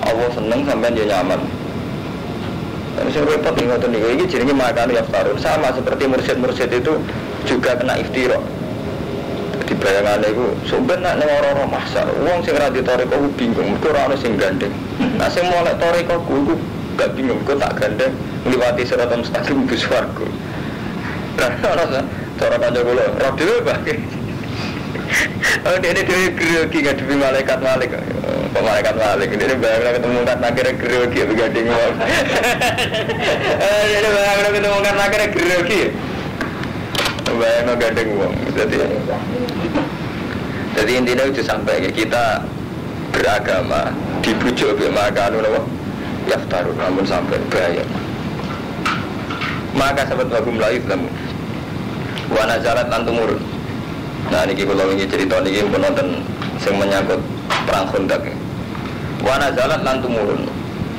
Allah seneng sampean dia nyaman. Saya repot ingatan ini jadi makan yaftarun sama seperti mursyid itu juga kena iftirah. Di bayangan itu sebenarnya nak orang-orang mahsar, uang sing radi toriko bingung, mereka orang sing gandeng. Nah sing mulai toriko aku gak bingung, aku tak gandeng melewati seratan mustaqim bus warga. Nah orang cara kaca gula, roh dulu bagi. Oh dia grogi gak demi malaikat. Malaikat ini bayangkan ketemu kan akhirnya grogi begading uang. Ini bayangkan ketemu kan akhirnya grogi. Bayangkan gading uang. Jadi intinya itu sampai kita beragama dibujuk makan yaftarun namun sampai bahaya. Maka sahabat wagum la Islam wa nazalat lan tumurun. Nah niki kula wingi cerita niki penonton sing menyangkut perang Khandaq. Wa nazalat lan tumurun.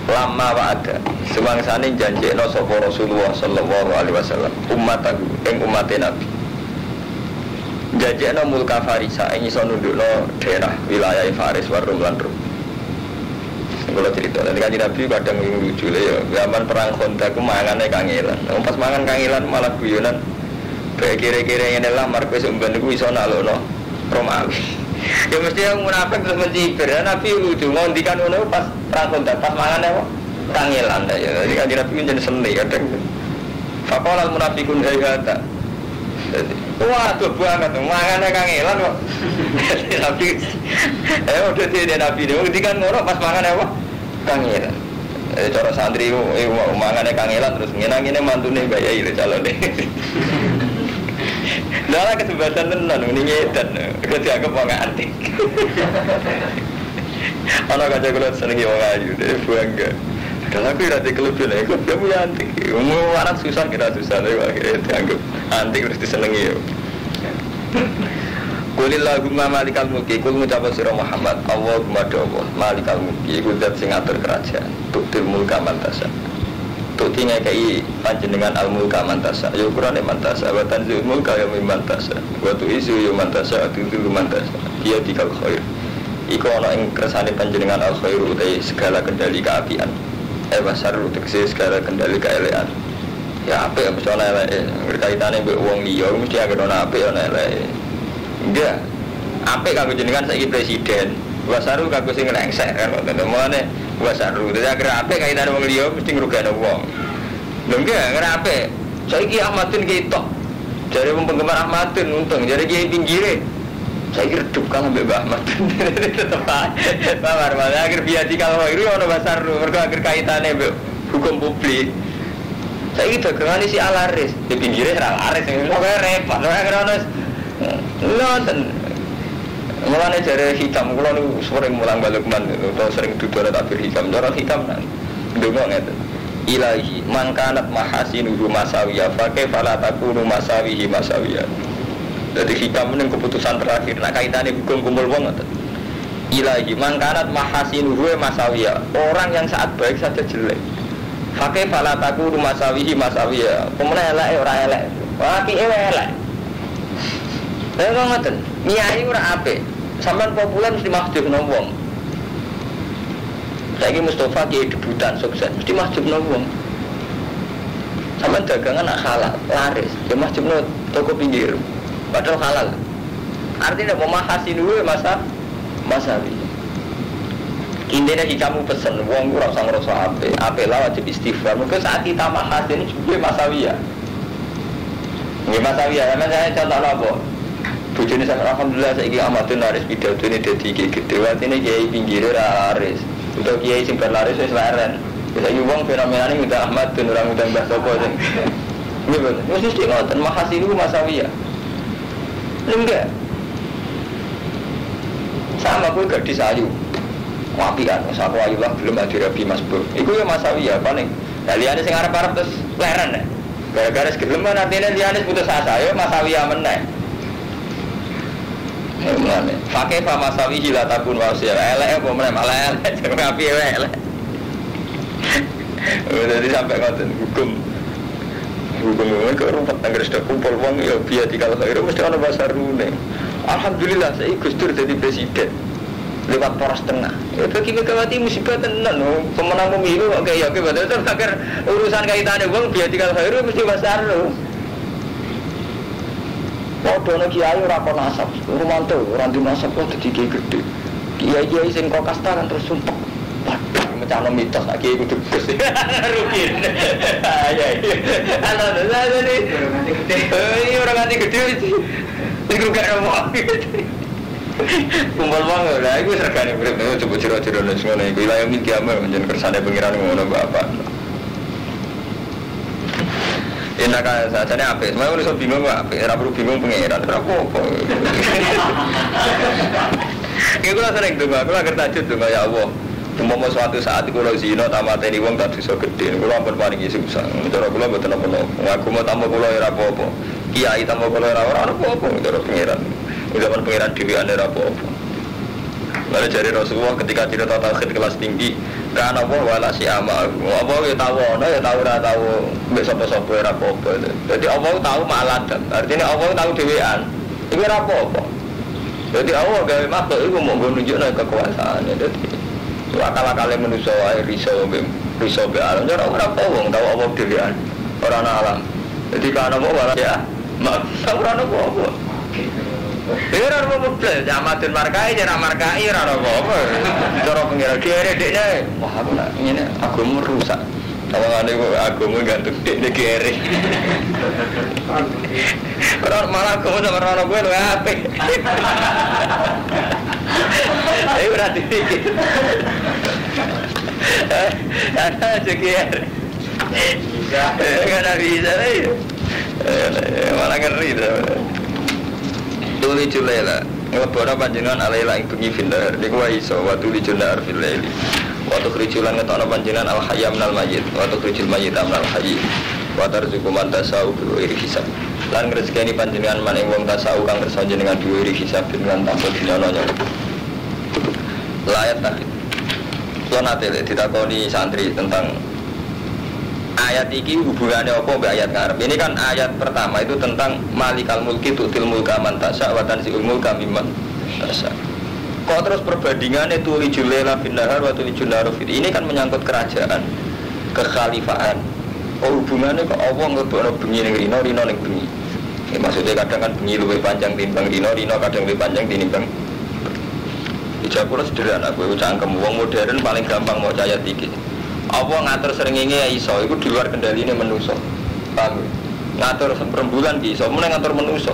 Lama wa ada sebangsane janjekno sapa Rasulullah sallallahu alaihi wasallam ummatahu ing ummate Nabi. Janjekno mulka Farisa ing iso nundukno daerah wilayah Faris wa Rum lan Rum. Kalau cerita, nanti Nabi kadang lucu ya. Zaman perang Khandaq mangane kangelan. Pas mangan kangelan malah guyonan. Kira-kira yang adalah markus umban itu bisa nalokno Romawi. Ya mesti yang munafik terus mencibir. Nabi lucu ngondikan ngono pas perang Khandaq pas mangan apa? Kangelan ya. Jadi kan Nabi jadi seni kadang. Faqala al-munafiqun hayata. Wah, tuh banget mangane kangelan kok. Nabi udah dia Nabi dia ngondikan ngono pas mangan apa? Kangelan. Cara santri mangane kangelan terus ngenang-ngene mantune bayai lho calone. Dalam kesempatan tenan ini ngedan, kita dianggap orang antik. Anak kaca kulit senengi orang ayu, dia bangga. Dan aku rasa kelebihan, aku kamu antik. Umum orang susah kita susah, tapi akhirnya dianggap antik terus disenengi. Qulillahumma malikal mulki, kul ngucap sira Muhammad, Allahumma Allah, malikal mulki, iku zat sing ngatur kerajaan, tuktil mulka man tasya. Tuktinya kai panjenengan al-mulka mantasa ya ukurane mantasa wa tanzil mulka ya mantasa wa tu'isu ya mantasa atutu mantasa dia dikal khair iku ana ing kersane panjenengan al-khair utai segala kendali keapian wasar utekse segala kendali keelekan ya apik mesti ana eleke berkaitane mbek wong liya mesti agak ana apik ana eleke enggak apik kanggo jenengan saiki presiden wasaru kanggo sing lengsek kan ngoten wasaru dadi agar apik kaitane wong liya mesti ngrugane wong lho enggak ngerape saiki Ahmadin ketok jare wong penggemar Ahmadin untung jare kiai pinggire saiki redup kan ambek Mbah Ahmadin tetep bawar malah akhir biadi kalau iru ono wasaru mergo akhir kaitane mbek hukum publik saiki dagangane si alaris di pinggire ora laris kok repot ora ono nonton mulane jare hikam kula niku sering mulang balik man utawa sering duduk takbir hikam cara hikam nang ndonga ngeten ilahi man kanat mahasinuhu masawiyah fa kaifa la takunu masawihi masawiyah Jadi hikam ini keputusan terakhir. Nak kaitannya hukum kumpul wong ngoten. Ilahi mangkanat mahasinuhu masawiyah. Orang yang saat baik saja jelek. Fakih falataku masawihi masawiyah. Kemudian elek ora elek. Apike elek. Lha kok ngoten. Nyai ora apik. Sampeyan populer mesti mahjubno wong. Saiki Mustafa kiai debutan sukses mesti mahjubno wong. Sampeyan dagangan nak halal, laris. Ya mahjubno toko pinggir. Padahal halal. Artinya memahasinuhu masawi. Intinya kamu pesen, wong ora usah ngrasa apik lah wajib istighfar. Mungkin saat kita mahasin juga masawiya. Nggih masawiya, saya contoh apa? Bojone sampe alhamdulillah saiki amatun laris pidatone dadi iki gedhe. Watine kiai pinggire laris. Untuk kiai sing laris wis leren. Saiki wong fenomenane udah Ahmad dan orang udah Mbah Soko sing. Nggih betul. Mesti ngoten mahasinu masawiya. Enggak. Sama pun gak disayu wapian, aku ayu lah belum ada rabi mas bro. Iku ya masawi ya paling. Lianis yang arab terus leren ya. Gara-gara segeleman artinya lianis putus asa ya masawi ya meneh. Mana? Pakai pak masawi hilatakun wasil. Elek apa meneh malah elek jangan api elek. Jadi sampai ngoten hukum ke rumput tangger sudah kumpul wong ya biar dikal khairu mesti ana bahasa rune. Alhamdulillah saya Gus Dur jadi presiden lewat poros tengah. Ya bagi Megawati musibah tenan, pemenang pemilu oke ya oke betul betul agar urusan kaitannya wong biar dikal khairu mesti besar loh. Padahal kiai ora kon nasab, rumanto ora di nasab kok dadi gede. Kiai sing kok kasta kan terus sumpek. Waduh, mecahno mitos lagi kudu Gus. Rukin. Ya. Ana ini. Ini orang nganti gede. Iku gak ngomong. Kumpul wong lha iku sergane urip coba jero-jero nek ngono iku wilayah iki amal menjen kersane pengiran ngono Bapak. Enak ae sajane apik. Mau iso bingung kok apik, ora perlu bingung pengiran, ora apa-apa. Iku lha sering donga, aku lagi tajud donga ya Allah. Umpama suatu saat kula zina tamateni wong tak dosa gedhe, kula ampun paringi susah. Cara kula mboten apa-apa. Aku mau tambah kula ora apa-apa. Kiai tambah kula ora apa-apa, cara pengiran. Zaman pengiran dhewe ane ora apa-apa. Lalu dari Rasulullah ketika cerita tauhid kelas tinggi, kan apa wala si ama. Apa ya tahu ana ya tahu ora tahu, mbek sapa-sapa ora apa-apa. Jadi Allah tahu ma'aladam. Artinya Allah tahu dhewean. Iku ora apa-apa. Jadi Allah gawe makhluk iku mau nunjukno kekuasaane. Dadi akal-akale manusa wae riso be alam. Ora apa wong tahu Allah dhewean. Ora ana alam. Jadi kan apa wala ya. Mak ora ana apa-apa. Ora apa-apa, jamatin markai, jarak markai, ora apa-apa. Cara pengira kere dekne, wah aku nak ngene agama rusak. Tawangane agama gantung dekne kere. Ora malah agama sama ora kowe lho apik. Ayo ora dipikir. Ada jekier. Enggak bisa lagi. Malah ngeri dah. Tuli julela ngelebona panjenengan alaila ing bengi fil dahar niku wae iso wa tuli julela fil laili wa tukhrijulan ngetokno panjenengan al hayya minal mayyit wa tukhrijul mayyita minal hayy wa tarzuqu man tasau bi ghairi hisab lan ngrezekeni panjenengan man ing wong tasau kang kersa jenengan bi ghairi hisab dengan tanpa dinono layat takhid lan ate ditakoni santri tentang ayat ini hubungannya apa mbak ayat ngarep. Ini kan ayat pertama itu tentang malikal mulki tu'til mulka man tasya wa tanzi'ul mulka mimman tasya. Kok terus perbandingannya tulijul laila bin nahar wa tulijul nahar fid. Ini kan menyangkut kerajaan, kekhalifahan. Oh hubungannya kok Allah ngelebokno bengi ning rino ning bengi. Maksudnya kadang kan bengi luwih panjang timbang rino kadang luwih panjang timbang. Dijawab sederhana kowe cangkem wong modern paling gampang mau ayat iki. Apa ngatur srengenge ya iso, itu di luar kendaline manusa. Paham? Ngatur rembulan ki iso, meneh ngatur manusa.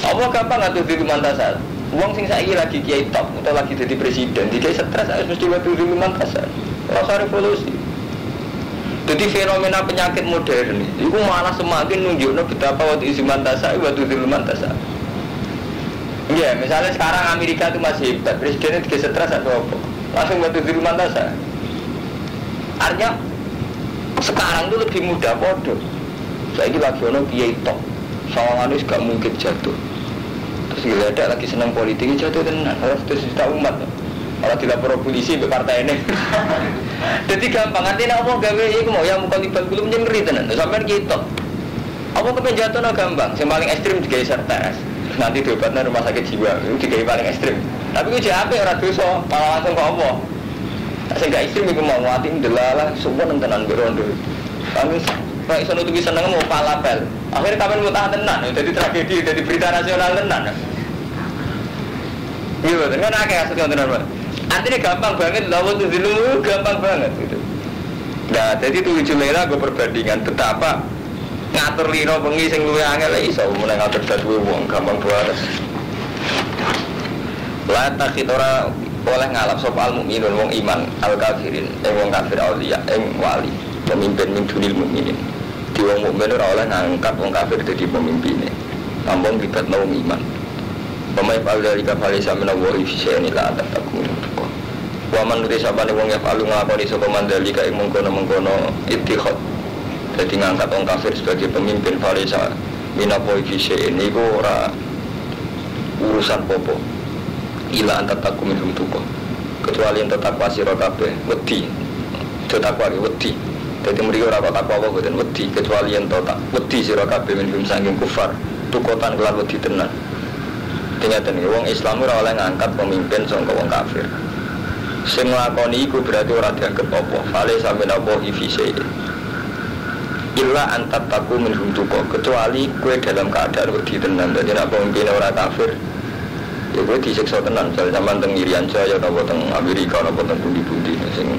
Apa gampang ngatur di mantasal? Wong sing saiki lagi kiai top utawa lagi dadi presiden, dikai stres harus mesti ngatur di mantasal. Rasa revolusi. Jadi fenomena penyakit modern itu malah semakin nunjukno betapa waktu isi mantasal, waktu di mantasal. Iya, misalnya sekarang Amerika itu masih hebat, presidennya dikai stres atau apa? Langsung waktu di mantasal. Artinya sekarang itu lebih mudah bodoh. Saya lagi ono kiai top, sawangan itu gak mungkin jatuh. Terus gila lagi senang politik jatuh tenan, harus juta umat. Kalau dilapor polisi ke partai ini. Jadi gampang artinya apa gawe iku mau yang muka libat belum ngeri tenan. Sampeyan kita. Apa kepenjatuhnya gampang, yang paling ekstrim digawe sertas. Nanti diobatnya rumah sakit jiwa, itu digawe paling ekstrim. Tapi itu jahat orang dosa, malah langsung ke apa? Saya gak ekstrim itu mau mati delalah, semua tenan berondo. Kami kalau iso nutupi seneng mau palapel. Akhirnya kapan mau tahan tenan, jadi tragedi, jadi berita nasional tenan. Iya, kan akeh kasus tenan, Pak. Artinya gampang banget, lawan tuh dulu gampang banget gitu. Nah, jadi 7 merah gue perbandingan betapa ngatur lino bengi sing luwih angel iso mulai ngatur dadu wong gampang banget. La takit ora oleh ngalap sapa al mukminun wong iman al kafirin wong kafir auliya wali pemimpin min dunil mukminin. Di wong mukmin ora oleh ngangkat wong kafir dadi pemimpine. Tampung libatno wong iman. Pemain dari kafali samina wa ifsyani la tatakun. Wa man nuti sabane wong ya palu nglakoni sapa mandali kae mengkono-mengkono ittikhad. Jadi ngangkat wong kafir sebagai pemimpin falisa minapo ifsyani niku ora urusan popo. Ila antar takum minum tuko. Kecuali yang tetap wasiro kabeh wedi. Tetap wedi. Jadi mereka ora takwa apa boten wedi kecuali yang tetap wedi sira kabeh minum saking kufar. Tukotan kelan wedi tenan. Ternyata wong Islam ora oleh ngangkat pemimpin saka wong kafir. Sing nglakoni iku berarti ora dianggap apa. Fale sampeyan apa ifise. Illa antat taku minhum tuko. Kecuali kowe dalam keadaan wedi tenan. Dadi nek pemimpin ora kafir, ya kowe disiksa tenan. Misalnya sampean teng Irian Jaya atau teng Amerika atau teng pundi-pundi sing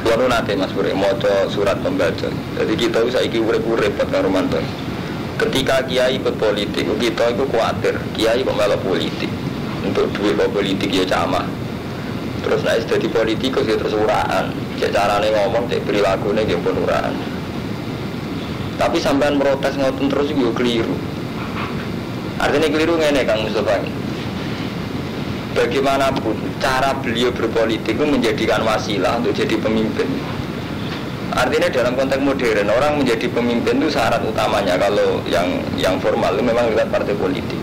Lalu nanti Mas Bure maca surat pembaca. Jadi kita saiki urip-urip karo mantan. Ketika kiai ikut politik, kita itu khawatir kiai kok melok politik. Untuk duit politik ya camah. Terus naik jadi politikus ya terus uraan. Cek carane ngomong, cek perilakunya ya pun uraan. Tapi sampean protes ngoten terus yo keliru. Artinya keliru ngene Kang Mustafa. Bagaimanapun cara beliau berpolitik itu menjadikan wasilah untuk jadi pemimpin. Artinya dalam konteks modern orang menjadi pemimpin itu syarat utamanya kalau yang formal itu memang lewat partai politik.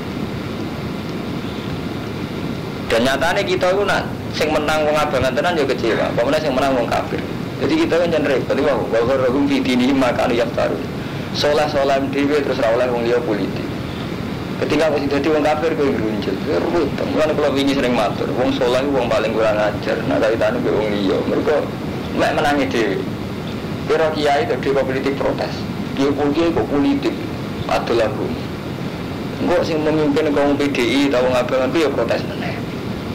Dan nyatanya kita itu nak sing menang wong abangan tenan yo kecewa, pamane sing menang wong kafir. Jadi kita kan jan repot wae wa rahum fi dinihim makanu yaftaru. Solah-solah dhewe terus ra oleh wong liya politik. Ketika wis dadi wong kafir kowe grunjel, ribut. Mulane kula wingi sering matur, wong saleh wong paling kurang ajar, nek kaitane karo wong liya. Mergo mek menangi dhewe. Kira kiai dadi politik protes. Dia kok politik adol aku. Engko sing memimpin kaum PDI ta wong abangan ku ya protes meneh.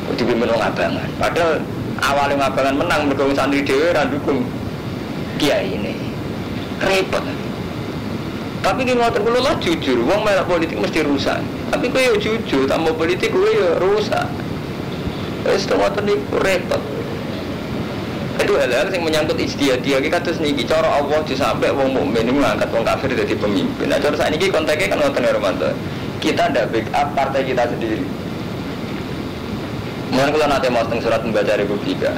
Kok dipimpin wong abangan. Padahal awale wong abangan menang mergo santri dhewe ra dukung kiai ini. Repot. Tapi ki ngoten kula lah jujur, wong melok politik mesti rusak. Tapi kowe yo jujur, tambah politik kowe yo rusak. Wis ngoten niku repot. Itu hal-hal yang menyangkut ijtihadiyah iki kados niki cara Allah disampe wong mukmin ngangkat wong kafir dadi pemimpin. Nah, cara sakniki konteknya kan ngoten Romanto. Kita ndak backup partai kita sendiri. Mulane kula nate maos teng surat membaca Republika.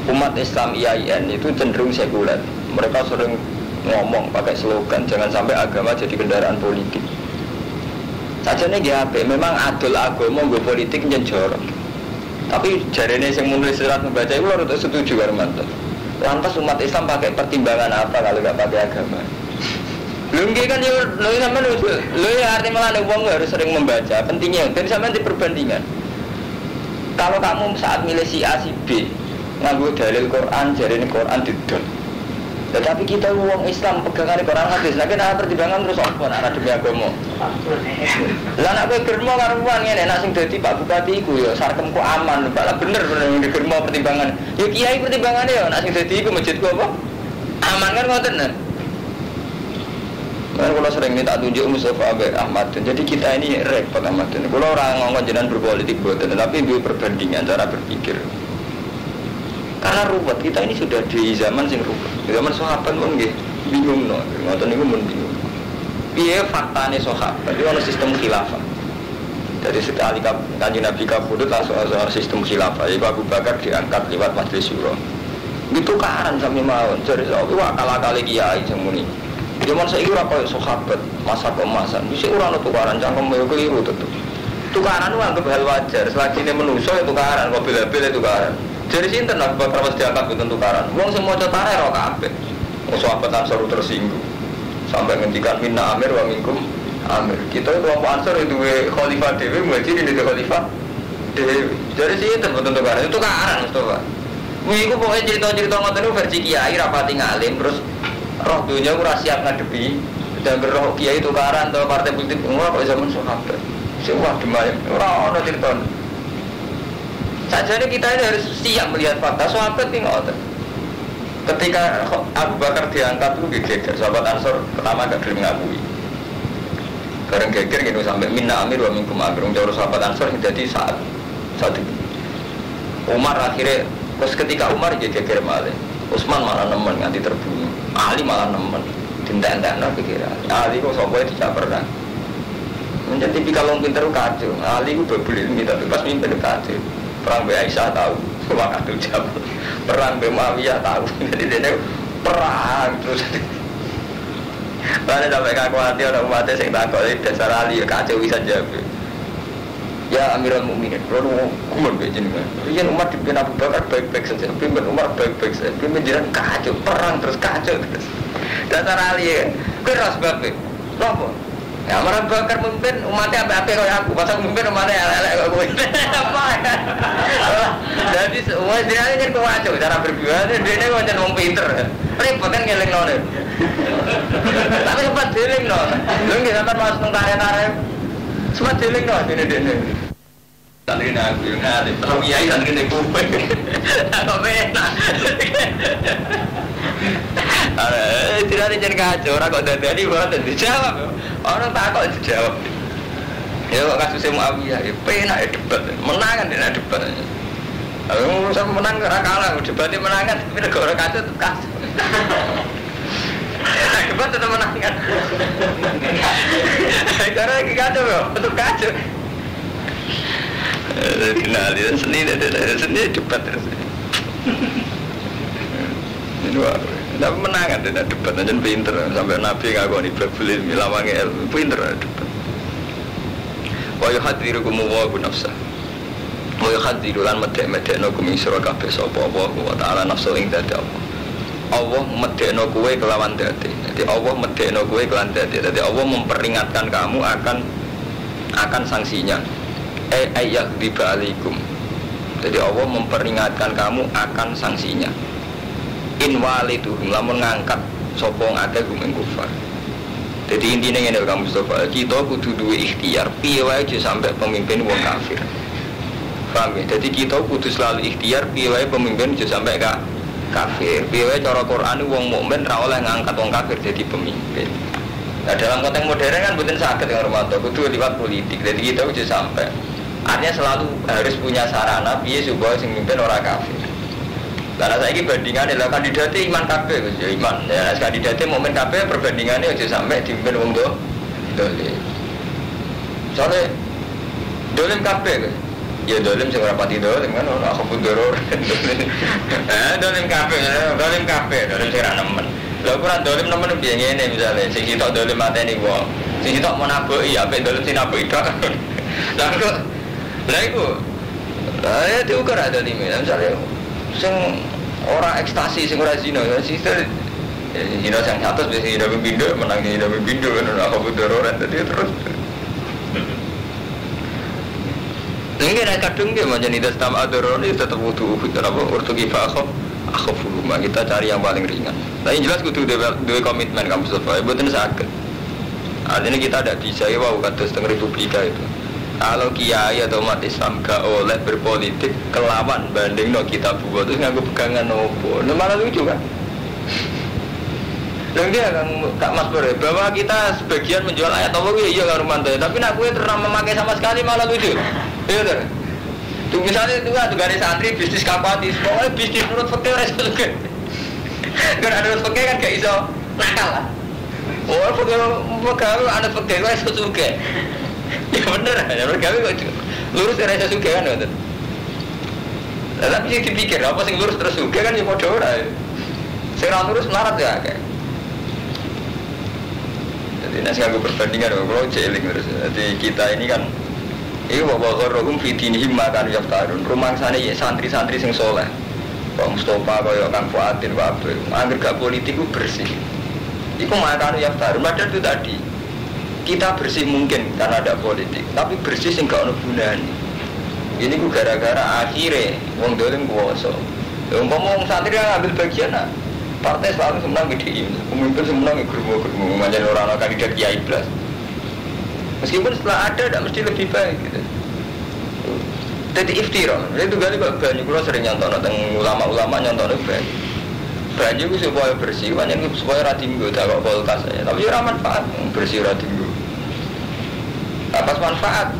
Umat Islam IAIN itu cenderung sekuler. Mereka sering ngomong pakai slogan jangan sampai agama jadi kendaraan politik. Sajane GHP memang adol agama nggo politik nyenjor. Tapi jarene sing menulis surat membaca itu harus setuju karo manten. Lantas umat Islam pakai pertimbangan apa kalau enggak pakai agama? Lungge kan yo lho sampean lho ya artinya malah wong harus sering membaca. Pentingnya dan sampean diperbandingan. Kalau kamu saat milih si A si B nganggo dalil Quran jarene Quran didol. Tetapi kita wong Islam pegangan Quran hadis, lagi ana pertimbangan terus apa ana demi agama. Lah nek kowe germo karuan ngene nek sing dadi Pak Bupati iku ya sarkemku aman, bakal bener ning germo pertimbangan. Ya kiai pertimbangane ya nek sing dadi iku masjidku apa? Aman kan ngoten. Kan kalau sering minta tunjuk Mustafa Abed Ahmad. Jadi kita ini repot amat. Kalau orang ngomong jenengan berpolitik boten, tapi dua perbandingan cara berpikir. Karena ruwet kita ini sudah di zaman sing ruwet. Zaman sahabat pun nggih bingung no. Ngoten niku mun bingung. Piye faktane sahabat? Itu ana sistem khilafah. Dari sekali Kanjeng Nabi kabudut langsung ada sistem khilafah. Ibu Abu Bakar diangkat lewat majelis syuro. Itu karan sampe mawon. Jadi sahabat akal-akale kiai semuni. Zaman saya ora koyo sahabat masa keemasan. Mesti ora ono tukaran cangkem yo keliru tentu. Tukaran itu anggap hal wajar. Selagi ini manusia ya tukaran, kok bila-bila tukaran. Jadi sinten Abu Bakar pas diangkat itu tukaran. Wong sing maca tareh ora kabeh. Wong sahabat Ansor tersinggung. Sampai ngendikan minna amir wa minkum amir. Kita kelompok Ansor itu khalifah dhewe muhajirin itu khalifah dhewe. Jadi sinten mboten tukaran. Itu tukaran Mustafa. Iku pokoke cerita-cerita ngoten niku versi kiai rapati ngalim terus roh dunia ora siap ngadepi dan roh kiai tukaran atau partai politik ora kok zaman sahabat. Sing wah demay ora ono cerita. Sajane kita ini harus siap melihat fakta sahabat iki ngoten. Ketika Abu Bakar diangkat itu geger sahabat Ansor pertama gak gelem ngakui. Bareng geger gitu sampai minna amir wa minkum amir. Jauh sahabat Ansor yang jadi saat itu. Umar akhirnya terus ketika Umar jadi geger malih. Utsman malah nemen nganti terbunuh. Ali malah nemen. Dinten-enten pikir Ali kok sampai tidak pernah. Menjadi tipikal wong pinter kacau. Ali ku bebel ilmu tapi pas mimpin kacau. Perang Be Aisyah tahu, waktu jam. Perang Be Muawiyah tahu. Jadi dia perang terus. Lalu sampai kaku hati orang umatnya sing takut dasar Ali kacau bisa jawab. Ya Amirul Mukminin, kalau umur begini kan, iyan umat dipimpin Abu Bakar baik-baik saja, pimpin Umar baik-baik saja, pimpin jiran kacau, perang terus kacau terus. Dasar Ali ya, keras banget, apa? Ya Abu Bakar memimpin umatnya apa-apa kayak aku, pas aku memimpin umatnya elek kayak gue, apa? Jadi semua jiran ini kacau, cara berbicara dia ini macam orang pinter, repot kan ngeleng nol. Tapi sempat dealing nol, lu nggak sampai masuk tentara-tentara. Semua dealing no, dene. Tadi aku ngalih, tahu kiai dan kene kuwe. Apa benar? Tidak ada jangan kacau, orang kok dari buat dijawab. Orang takut dijawab. Ya kok kasusnya Muawiyah, penak debat, menangan dia debat. Kalau urusan menang ora kalah, debatnya menangan, tapi negara kacau tetap kacau. Debat tetap menangan. Karena lagi kacau loh, betul kacau. Kenal dia seni debat terus. Ini wah, tapi menangan dia debat, aja pinter sampai Nabi ngaku nih berbeli milawangi ilmu pinter debat. Wa yuhadirukum wa nafsa. Wa yuhadirulan medek-medekno kum isra kabeh sapa wa ta'ala nafsu ing dadi Allah medekno kowe kelawan dadi. Jadi Allah medekno kowe kelawan dadi. Jadi Allah memperingatkan kamu akan sanksinya. Ayyak dibalikum. Jadi Allah memperingatkan kamu akan sanksinya. In waliduhum lamun ngangkat sapa ngake gumeng kufar. Jadi intinya ngene kamu Mustafa, kita kudu duwe ikhtiar piye wae aja sampai pemimpin wong kafir. Paham ya? Jadi kita kudu selalu ikhtiar piye wae pemimpin aja sampai kafir. Piye wae cara Quran wong mukmin ra oleh ngangkat wong kafir jadi pemimpin. Nah dalam konteks modern kan mboten saged kang Romanto, kudu liwat politik. Jadi kita aja sampai. Artinya selalu harus punya sarana piye supaya sing mimpin ora kafir. Karena saya ini bandingannya lah kandidatnya iman kabeh, ya iman. Ya kandidatnya mukmin kabeh perbandingannya aja sampai dipimpin wong dolim. Soalnya dolim kabeh, ya dolim sing ora pati dolim kan, aku pun doror. Dolim kabeh, dolim sing ra nemen. Lha ora dolim nemen piye ngene misale, sing sitok dolim mateni wong, sing sitok mau nabuki apik dolim sing nabuki tok. Lah iku. Lah diukur ada limit, misale sing ora ekstasi sing ora zina ya sister zina sing atas biasa zina bindo menang zina bindo kan ora aku dororan tadi terus ini nek kadung ge macam ini dasam adoron itu tetap butuh kenapa urtu kifa aku rumah kita cari yang paling ringan tapi jelas kudu dua komitmen kamu supaya buatan sakit artinya kita ada bisa ya wow kata setengah republika itu. Kalau kiai atau umat Islam gak oleh berpolitik kelawan banding no kita buat terus ngaku pegangan nopo, malah lucu kan? Dan dia kan Kak Mas Bore bahwa kita sebagian menjual ayat Allah iya kan Romanto, tapi nak gue pernah memakai sama sekali malah lucu, iya kan? Tuh misalnya itu kan garis santri bisnis kapatis, pokoknya bisnis menurut fakir itu juga. Karena menurut fakir kan gak iso nakal lah. Oh fakir ada fakir itu juga. Ya bener, ya mereka kok lurus rasa suka kan betul. Tapi yang dipikir apa sing lurus terus suka kan ya bodoh lah. Sing lurus melarat ya kayak. Jadi nasi aku perbandingan, kalau jeling terus. Jadi kita ini kan, ini bawa rohum fitinihim makan yaftarun. Rumah sana ya santri-santri sing soleh. Pak Mustafa, kaya Kang Fuadin, Pak Abdul. Angger gak politik itu bersih. Iku makan yaftarun. Padahal itu tadi kita bersih mungkin karena ada politik, tapi bersih sing gak ono gunane. Ini ku gara-gara akhirnya wong dolim kuwasa. Umpama wong santri yang ambil bagian partai selalu senang PDI, pemimpin senang germo-germo, macam orang-orang kandidat Kiai Blas. Meskipun setelah ada, tidak mesti lebih baik. Gitu. Jadi iftira, itu kali banyak kalau sering nyontok tentang ulama-ulama nyontok banyak. Banyak itu supaya bersih, banyak itu supaya ratinggo, tak kok kulkas saja. Tapi ya manfaat bersih ratinggo. Apa manfaat?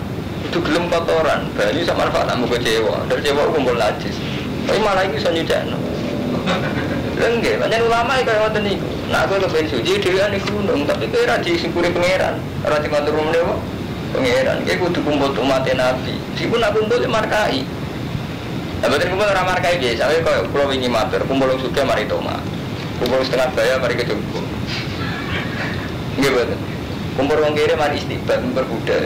Itu gelem kotoran, banyak sama manfaat tak mau kecewa, dari kecewa kumpul najis. Tapi malah ini bisa nyucakno. Enggak, banyak ulama yang kayak ngoten niku. Nah, aku lebih suci dhewean di gunung, tapi kowe ra disingkuri pangeran, ora dimatur menawa pangeran. Kowe kudu kumpul umat Nabi. Meskipun aku kumpul markai. Lah boten kumpul ora markai biasa, kowe kula wingi matur, kumpul sugih mari toma. Kumpul setengah daya mari kecukup. Nggih boten. Kumpul wong kere mari istighfar berbudal.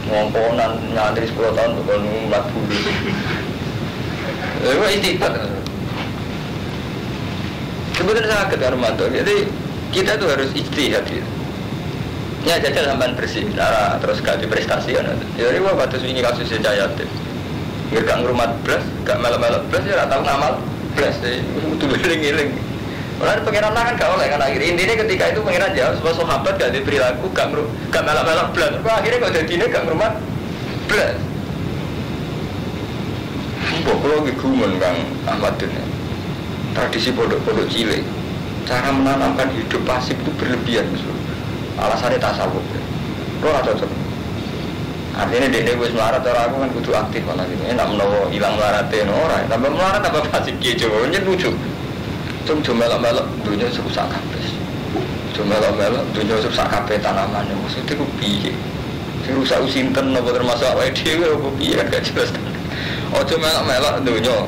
Ngomponan nyantri 10 tahun bukan ngulat bulu. Lha istighfar. Sebenarnya sangat kedarmatan. Jadi kita tuh harus ijtihad gitu. Ya jajal sampai bersih, nah, terus ganti prestasi kan. Jadi wah batas ini kasus Jaya Tip. Gak ngurmat belas, gak melok-melok belas ya tahu ngamal belas. Itu giling-giling. Orang pengiran kan gak oleh kan akhirnya intinya ketika itu pengiran jauh sebab sahabat gak diperilaku gak melok-melok belas. Kok akhirnya kok jadinya gak ngurmat belas. Mbok kalau gigumun Kang Ahmad ini. Tradisi pondok-pondok cilik, cara menanamkan hidup pasif itu berlebihan, alasannya tasawuf. Lo nggak cocok. Artinya dia wis melarat orang aku kan kudu aktif malah gitu. Enak menawa hilang melaratnya orang, tambah melarat tambah pasif gitu. Ini lucu. Cuma melok-melok dunia serusak kabeh. Cuma melok-melok dunia serusak kabeh tanaman. Maksudnya ku piye? Serusak usinten apa termasuk awake dhewe apa piye kan gak jelas. Ojo melok-melok dunia.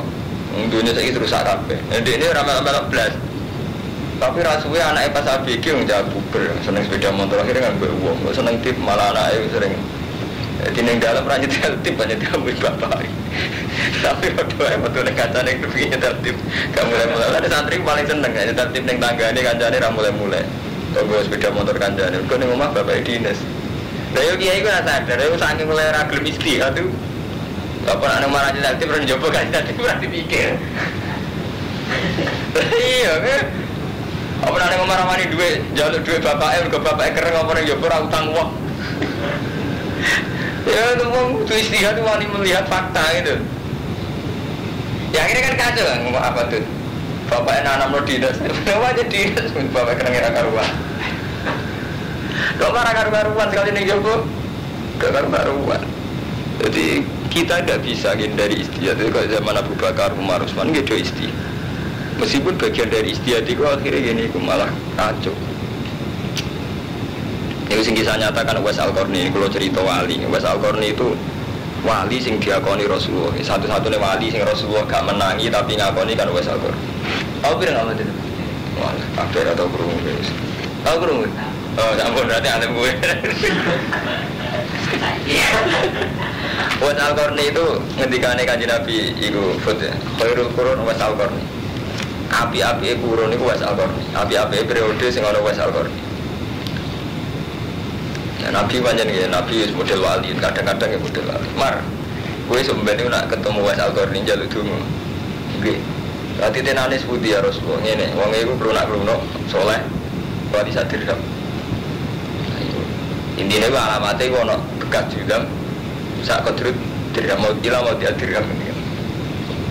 Dunia saya itu rusak kabeh. Jadi ini ramal-ramal belas. Tapi rasuwe anaknya pas ABG yang jago buber, seneng sepeda motor akhirnya nggak beruang. Seneng tip malah anaknya sering. Di neng dalam ranjut tip banyak diambil bapak. Tapi waktu yang betul kaca neng terpikirnya tertib. Kamu mulai ada santri paling seneng aja tertib neng tangga ini kancane ramulai. Tunggu sepeda motor kancane. Kau neng rumah bapak dinas. Dari kiai gue nggak sadar. Dari saking mulai ragil istri itu. Apa anak marah nanti pernah coba kan nanti pernah dipikir. Iya kan? Apa anak marah mani duit jalur duit bapaknya ke bapaknya keren apa yang coba utang uang. Ya itu mau tuh istihad wani melihat fakta gitu. Ya akhirnya kan kacau kan ngomong apa tuh? Bapaknya nanam lo dinas, kenapa aja dinas? Bapaknya keren ngira karuan. Kok marah karuan sekali nih coba? Gak karuan. Jadi kita tidak bisa hindari istihad itu kalau zaman Abu Bakar, Umar, Utsman gitu istihad. Meskipun bagian dari istihad itu akhirnya gini malah kacau. Ini sing kisah nyatakan Uwais Al-Qarni, kalau cerita wali. Uwais Al-Qarni itu wali sing diakoni Rasulullah. Satu-satunya wali sing Rasulullah gak menangi tapi ngakoni kan Uwais Al-Qarni. Tahu pirang apa itu? Wah, kafir atau kerungu guys. Tahu kerungu? Oh, ampun berarti alim gue. Uwais Al-Qarni itu ngendikane Kanjeng Nabi iku foto khairul qurun Uwais Al-Qarni. Api-api qurun iku Uwais Al-Qarni. Api-api periode sing ana Uwais Al-Qarni. Ya, Nabi pancen nggih, Nabi wis model wali, kadang-kadang ya model wali. Mar, kowe sebenarnya nak ketemu Uwais Al-Qarni njaluk donga. Nggih. Dadi tenane sepundi ya Rasulullah ngene, wong iku klunak-klunuk saleh, wali sadirham. Intinya itu alamatnya itu ada bekas juga saat kodrut dirham mau gila mau dia dirham ini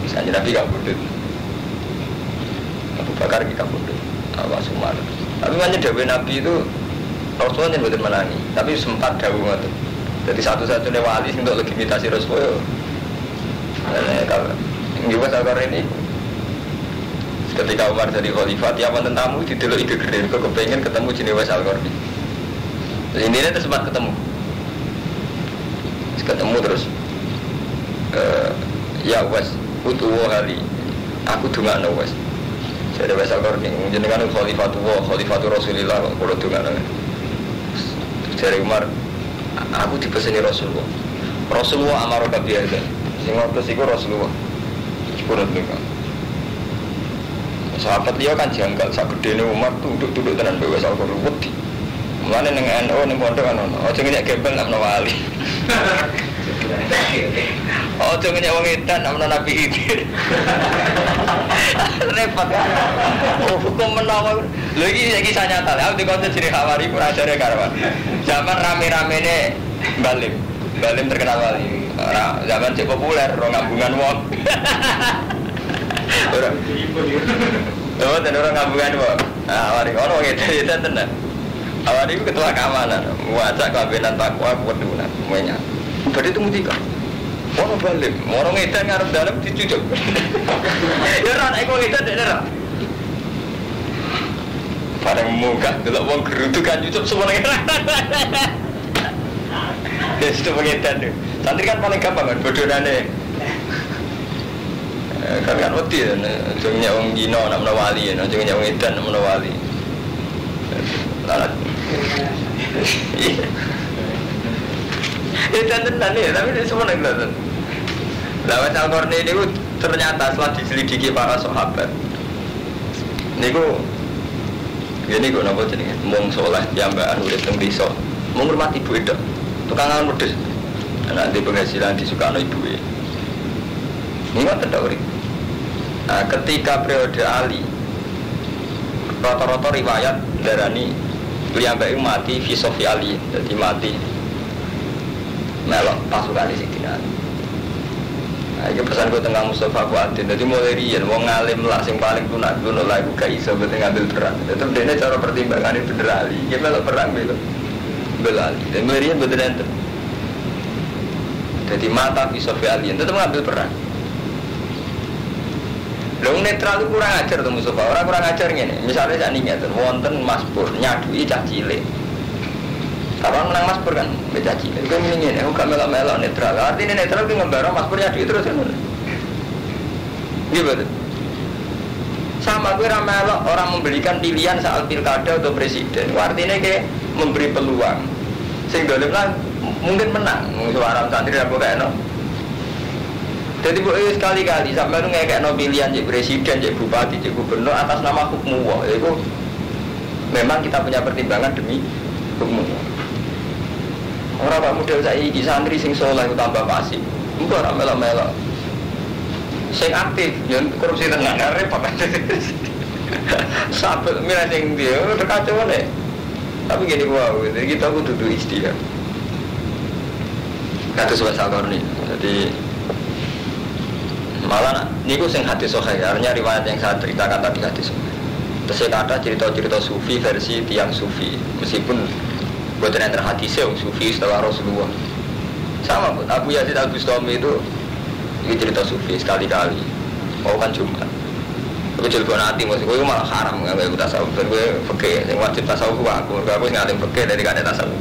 misalnya Nabi gak bodot Abu Bakar kita bodot Abu Sumar tapi makanya Dawe Nabi itu Rasulullah yang betul menangi tapi sempat Dawe itu jadi satu-satunya wali untuk legitimasi Rasulullah kalau Uwais Al-Qarni ini ketika Umar jadi khalifah tiap tentamu didelok ide gede kok kepengen ketemu jenis Uwais Al-Qarni. Intinya itu sempat ketemu terus ya Uwais utuwa hali aku dungakno Uwais Jadi bahasa Korni, jenengan Khalifatul Rasulillah, kalau dengar. Dari Umar, aku dipeseni Rasulullah. Rasulullah amaro kabiyah. Sing ngotos iku Rasulullah. Sepurut niku. Sahabat dia kan janggal sak gedene Umar tunduk-tunduk tenan bae wis alkohol wedi. Mulane ning NU ning pondok kan ono. Aja ngenyek gembel nak wali. Aja ngenyek wong edan nak Nabi iki. Repot. Oh, hukum menawa. Lho iki kisah nyata. Aku dikonten ciri khawari kurang ajare karwan. Zaman rame-ramene Balim terkenal wali. Zaman cek populer ro ngambungan wong. Orang. Oh, dan orang ngambungan wong. Ah, wari ono ngene tenan. Awal itu ketua keamanan, wajah kabinan takwa kepedunan, semuanya. Berarti itu mutika. Orang balik, orang edan ngarep dalam dicucuk. Ya orang ekor edan tidak. Barang muka, kalau orang gerutukan cucuk semuanya. Ya sudah pengedan tu. Santri kan paling gampang kan, bodohane. Kan wedi, jangan orang Gino nak menawali, jangan orang edan nak menawali. Lalat. Tenan ya, tapi ini semua nak kelihatan. Lawat Al-Qarni ini ternyata setelah diselidiki para sahabat, niku, ini gue nampak jadi mung soleh, jambaan udah tembisok, menghormati ibu itu, tukang angan pedes, nanti penghasilan disukai ibu ya. Ini kan terdakuri. Nah, ketika periode Ali, rata-rata riwayat darani Liambai mati filosofi Ali, jadi mati melok pasukan di sini. Nah, ini pesan gue tengah Mustafa Kuatin. Jadi mulai rian, mau ngalim lah, yang paling tunak lah, gue gak bisa betul ngambil perang. Tetap dia cara pertimbangan ini bener Ali. Dia melok perang belum, Ali. Dan mulai rian betul ente. Jadi mata filosofi Ali, tetap ngambil perang. Long netral itu kurang ajar tuh Mustafa, orang kurang ajar gini. Misalnya saya ingat, wonten Mas Pur nyadui cah cilik. Kalau menang Mas Pur kan, cah cilik. Itu mendingin, aku gak melok-melok netral. Artinya netral itu ngebarang Mas Pur nyadui terus kan. Gitu. Sama gue ramelok orang memberikan pilihan soal pilkada atau presiden. Artinya kayak memberi peluang. Sehingga mungkin menang. Suara santri aku kayak no. Jadi sekali-kali sampai lu ngekek no pilihan jadi presiden, jadi bupati, jadi gubernur atas nama hukum Allah. Itu memang kita punya pertimbangan demi hukum Allah. Orang pak model saya ini santri sing soleh tambah pasif. Enggak orang melok-melok. Sing aktif, yang korupsi tengah repot. Sabut milih sing dia terkacau nih. Tapi gini wow, kita aku duduk istilah. Kata sobat sakor nih, jadi malah niku sing hadis sahih, artinya riwayat yang saya ceritakan tadi hadis sahih. Terus saya kata cerita-cerita sufi versi tiang sufi, meskipun buatan yang terhadisnya sufi setelah Rasulullah. Sama pun Abu Yazid Al-Bustami itu cerita sufi sekali-kali. Mau kan Jumat. Aku jelbon hati maksud gue malah haram nggak gue tasawuf, dan gue fikih, yang wajib tasawuf aku ngalim fikih dari kada tasawuf.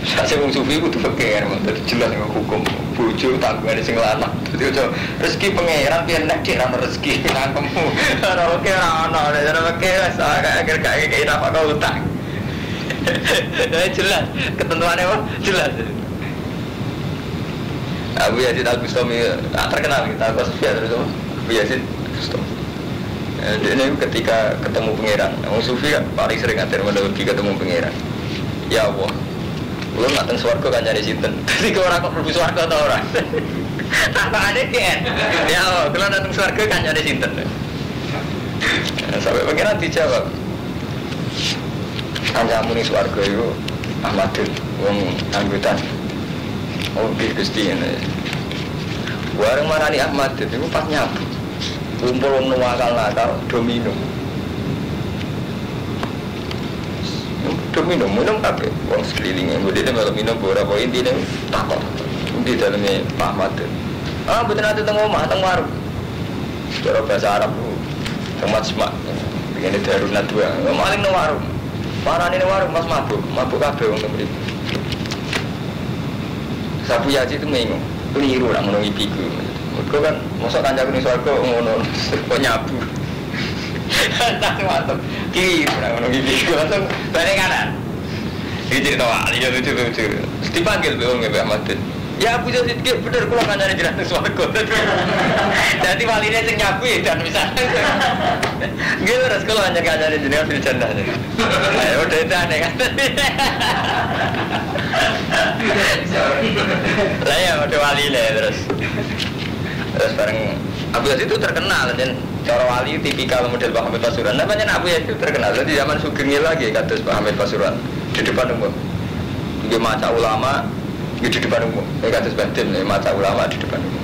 Saya wong sufi itu fikih kan, jelas dengan hukum. Bujuk tanggungan sing lanang. Dadi aja rezeki pangeran piye nek nek ana rezeki nangkemmu. Ora oke ora ana, ora oke wis agak kayak apa kau utang. Jelas, ketentuannya apa? Jelas. Abu Yazid Al-Bustami terkenal kita Abu Sufyan terus Abu Yazid Al-Bustami. Ini ketika ketemu pangeran, wong sufi kan paling sering ngatur menduduki ketemu pangeran. Ya Allah. Belum nggak swarga kan nyari sinten. Jadi ke orang kok mlebu swarga atau orang? Tanpa ada kan? Ya Allah, kalau datang swarga kan nyari sinten. Sampai pengiran dijawab. Kancamu ning swarga itu Ahmadun, wong anggutan. Oh, Gusti ini. Warung marani Ahmadun itu pas nyabu. Kumpul wong nakal-nakal domino. Minum kabeh wong sekelilingnya. Kemudian kalau minum beberapa intinya takut di dalamnya Pak Madun. Betul nanti tengok omah, tengok warung. Cara bahasa Arab tempat semak. Begini darunat dua. Maling no warung. Parah ini warung mas mabuk kabeh wong tempat itu. Sabu Yaji itu mengingung. Keliru nak menungi biku. Mereka kan masa kanjak ini suarga ngono kok nyabu. Langsung mantap. Kiri, ngono iki langsung balik kanan. Iki cerita wali ya lucu-lucu. Dipanggil Mbak Mbak Ahmad. Ya Abu Yazid ki bener kula kancane jenengan swarga. Dadi waline sing nyabu dan bisa. Nggih terus kula kancane jenengan fil jannah. Ayo detane kan. Lah ya ada waline terus. Terus bareng Abu Yazid itu terkenal dan cara wali tipikal model Pak Hamid Pasuruan. Namanya Abu Yazid itu terkenal. Jadi zaman Sugeng lagi kados Pak Hamid Pasuruan di depan umum. Dia maca ulama di depan umum. Kados Badin maca ulama di depan umum.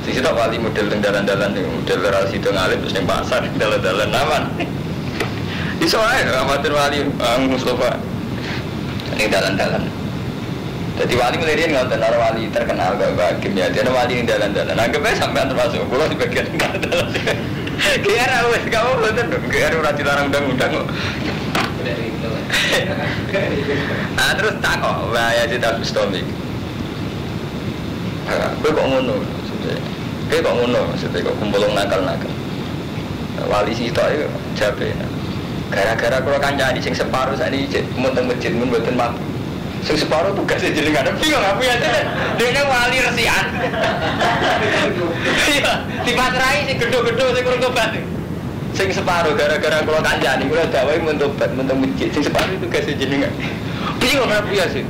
Di situ wali model dalan-dalan model relasi itu ngalim terus ning pasar dalan-dalan aman. Iso ae amatir wali Mustafa. Ning dalan-dalan. Jadi wali melirin ngoten ora wali terkenal kok Hakim ya. Dene wali ning dalan-dalan. Anggapnya sampean termasuk kula di bagian dalan. Kira wis kamu bener dong. Kira ora dilarang undang-undang kok. Ah terus tak kok bahaya Cita Bustami. Kowe kok ngono maksudnya. Kowe kok ngono maksudnya kok kumpul nakal-nakal. Wali sitok iku jabe. Gara-gara kula kancani sing separuh sakniki cek mun teng masjid mun mboten mampu. Sing separuh tugas jenengan bingung apa ya dene wali resikan. Iya, dipatrai sing gedho-gedho sing kurang tobat. Sing separuh gara-gara kula kancani kula dawahi mun tobat mun teng masjid sing separuh tugas jenengan. Bingung apa ya sih.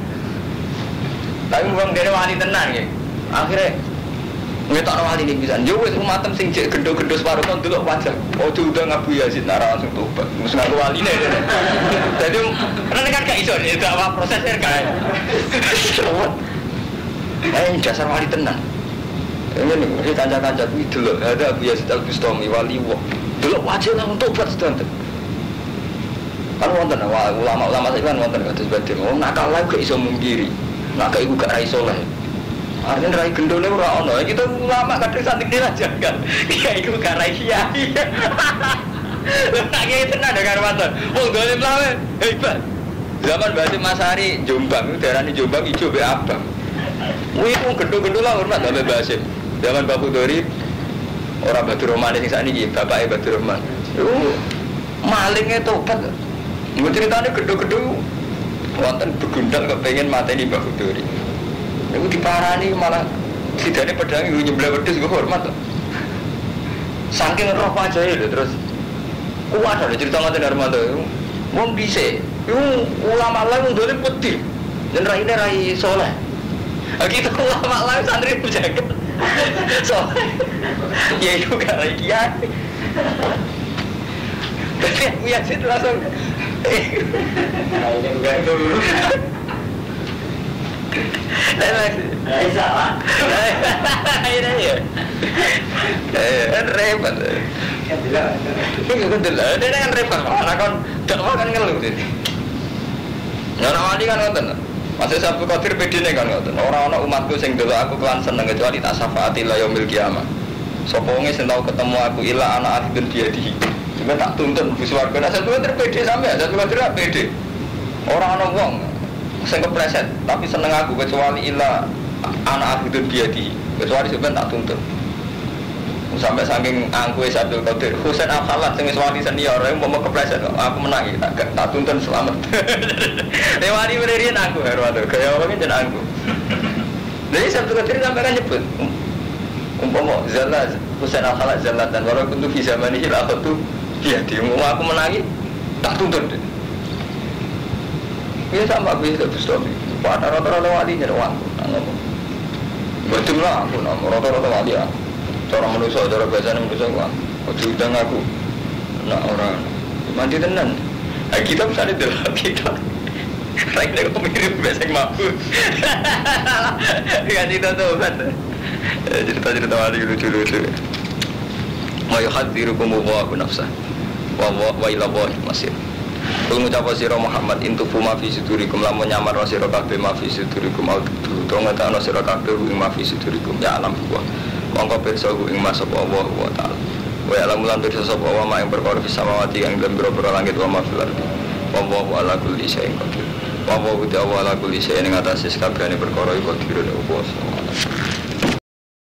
Tapi wong dene wali tenan nggih. Akhirnya ngetok wali ning pisan. Yo wis umatem sing cek gendho-gendho separuh kon delok wajah. Ojo udah Abu Yazid nara langsung tobat. Mesti ngaku waline dene. Dadi kan gak iso itu apa prosesnya kan. Dasar wali tenan. Ini kanca-kanca kuwi delok ada Abu Yazid Al-Bustami wali wong. Delok wajah langsung tobat sedanten. Kan wonten ulama-ulama saiki kan wonten kados badhe. Wong nakal lha gak iso mungkiri. Nak iku gak ra iso lah. Artinya rai gendone ora ono. Kita ulama kadang santik dirajakan. Kiai iku gak rai kiai. Lah tak kiai tenan karo waton. Wong dolim lawe hebat. Zaman Basim Masari Jombang itu daerah Jombang ijo be abang. Kuwi wong gendho-gendho lah hormat sampe Basim. Zaman Bapak Dori orang Batu Roman sing sakniki bapake Batu Roman. Iku malingnya tobat. Mun ceritane gendho-gendho wonten begundal kepengin mateni Bapak Dori. Iku diparani malah sidane pedang iku nyembelih wedhus iku hormat. Saking roh wajahe lho terus kuat ada cerita ngoten Armando. Wong dhisik iku ulama lain wong dolim putih. Dan raine rai saleh. Gitu ulama lain santri jaga. Saleh. Ya iku gak rai kiai. Tapi ya sih langsung raine enggak dulu. Salah. Ini ya. Kan repot. Dia kan repot. Anak kan dakwah kan ngeluh ini. Orang wali kan ngoten. Masih Abdul Qadir bedine kan ngoten. Orang-orang umatku sing delok aku kelan seneng kecuali tak syafaati la yaumil qiyamah. Sapa wong sing tau ketemu aku ila ana akhidun diadihi. Cuma tak tuntun bus warga. Nah satu terpede sampe satu Qadir pede. Orang ana wong sing kepleset tapi seneng aku kecuali ila anak aku itu dia di kecuali sebenarnya tak tuntut sampai saking angkuh Abdul Qadir Husain Al-Khalat sing wali senior yang mau kepleset aku menang tak tuntun selamat lewati berdirian aku herwado gaya orangnya jangan aku jadi Abdul Qadir sampai kan nyebut umpama Zallah Husain Al-Khalat Zallah dan walaupun itu bisa manihil aku tuh dia di umum aku menangi tak tuntut ya sama bisa Bustami pada rata-rata walinya ada uang ngomong betul lah aku nomor rata-rata wali ya cara manusia, cara biasanya manusia uang ujung aku nak orang mandi tenan kita misalnya dalam kita rakyatnya kok mirip biasa mampu ya cerita tuh kan cerita-cerita wali lucu-lucu wa yuhadzirukum Allahu nafsah wa ila Allahi masir. Kul ngucap sira Muhammad intufu ma fi sudurikum lamun nyamar sira kabeh ma fi sudurikum au to ngetano sira kabeh ing ma fi sudurikum ya alam wa mongko pirsa ing masapa Allah wa taala wa alam lan pirsa sapa wa ma ing perkara fis samawati ing dalem boro langit wa ma fil ardi wa ala kulli syai'in qadir wa ala kulli syai'in ing atase sakabehane perkara iku qadir apa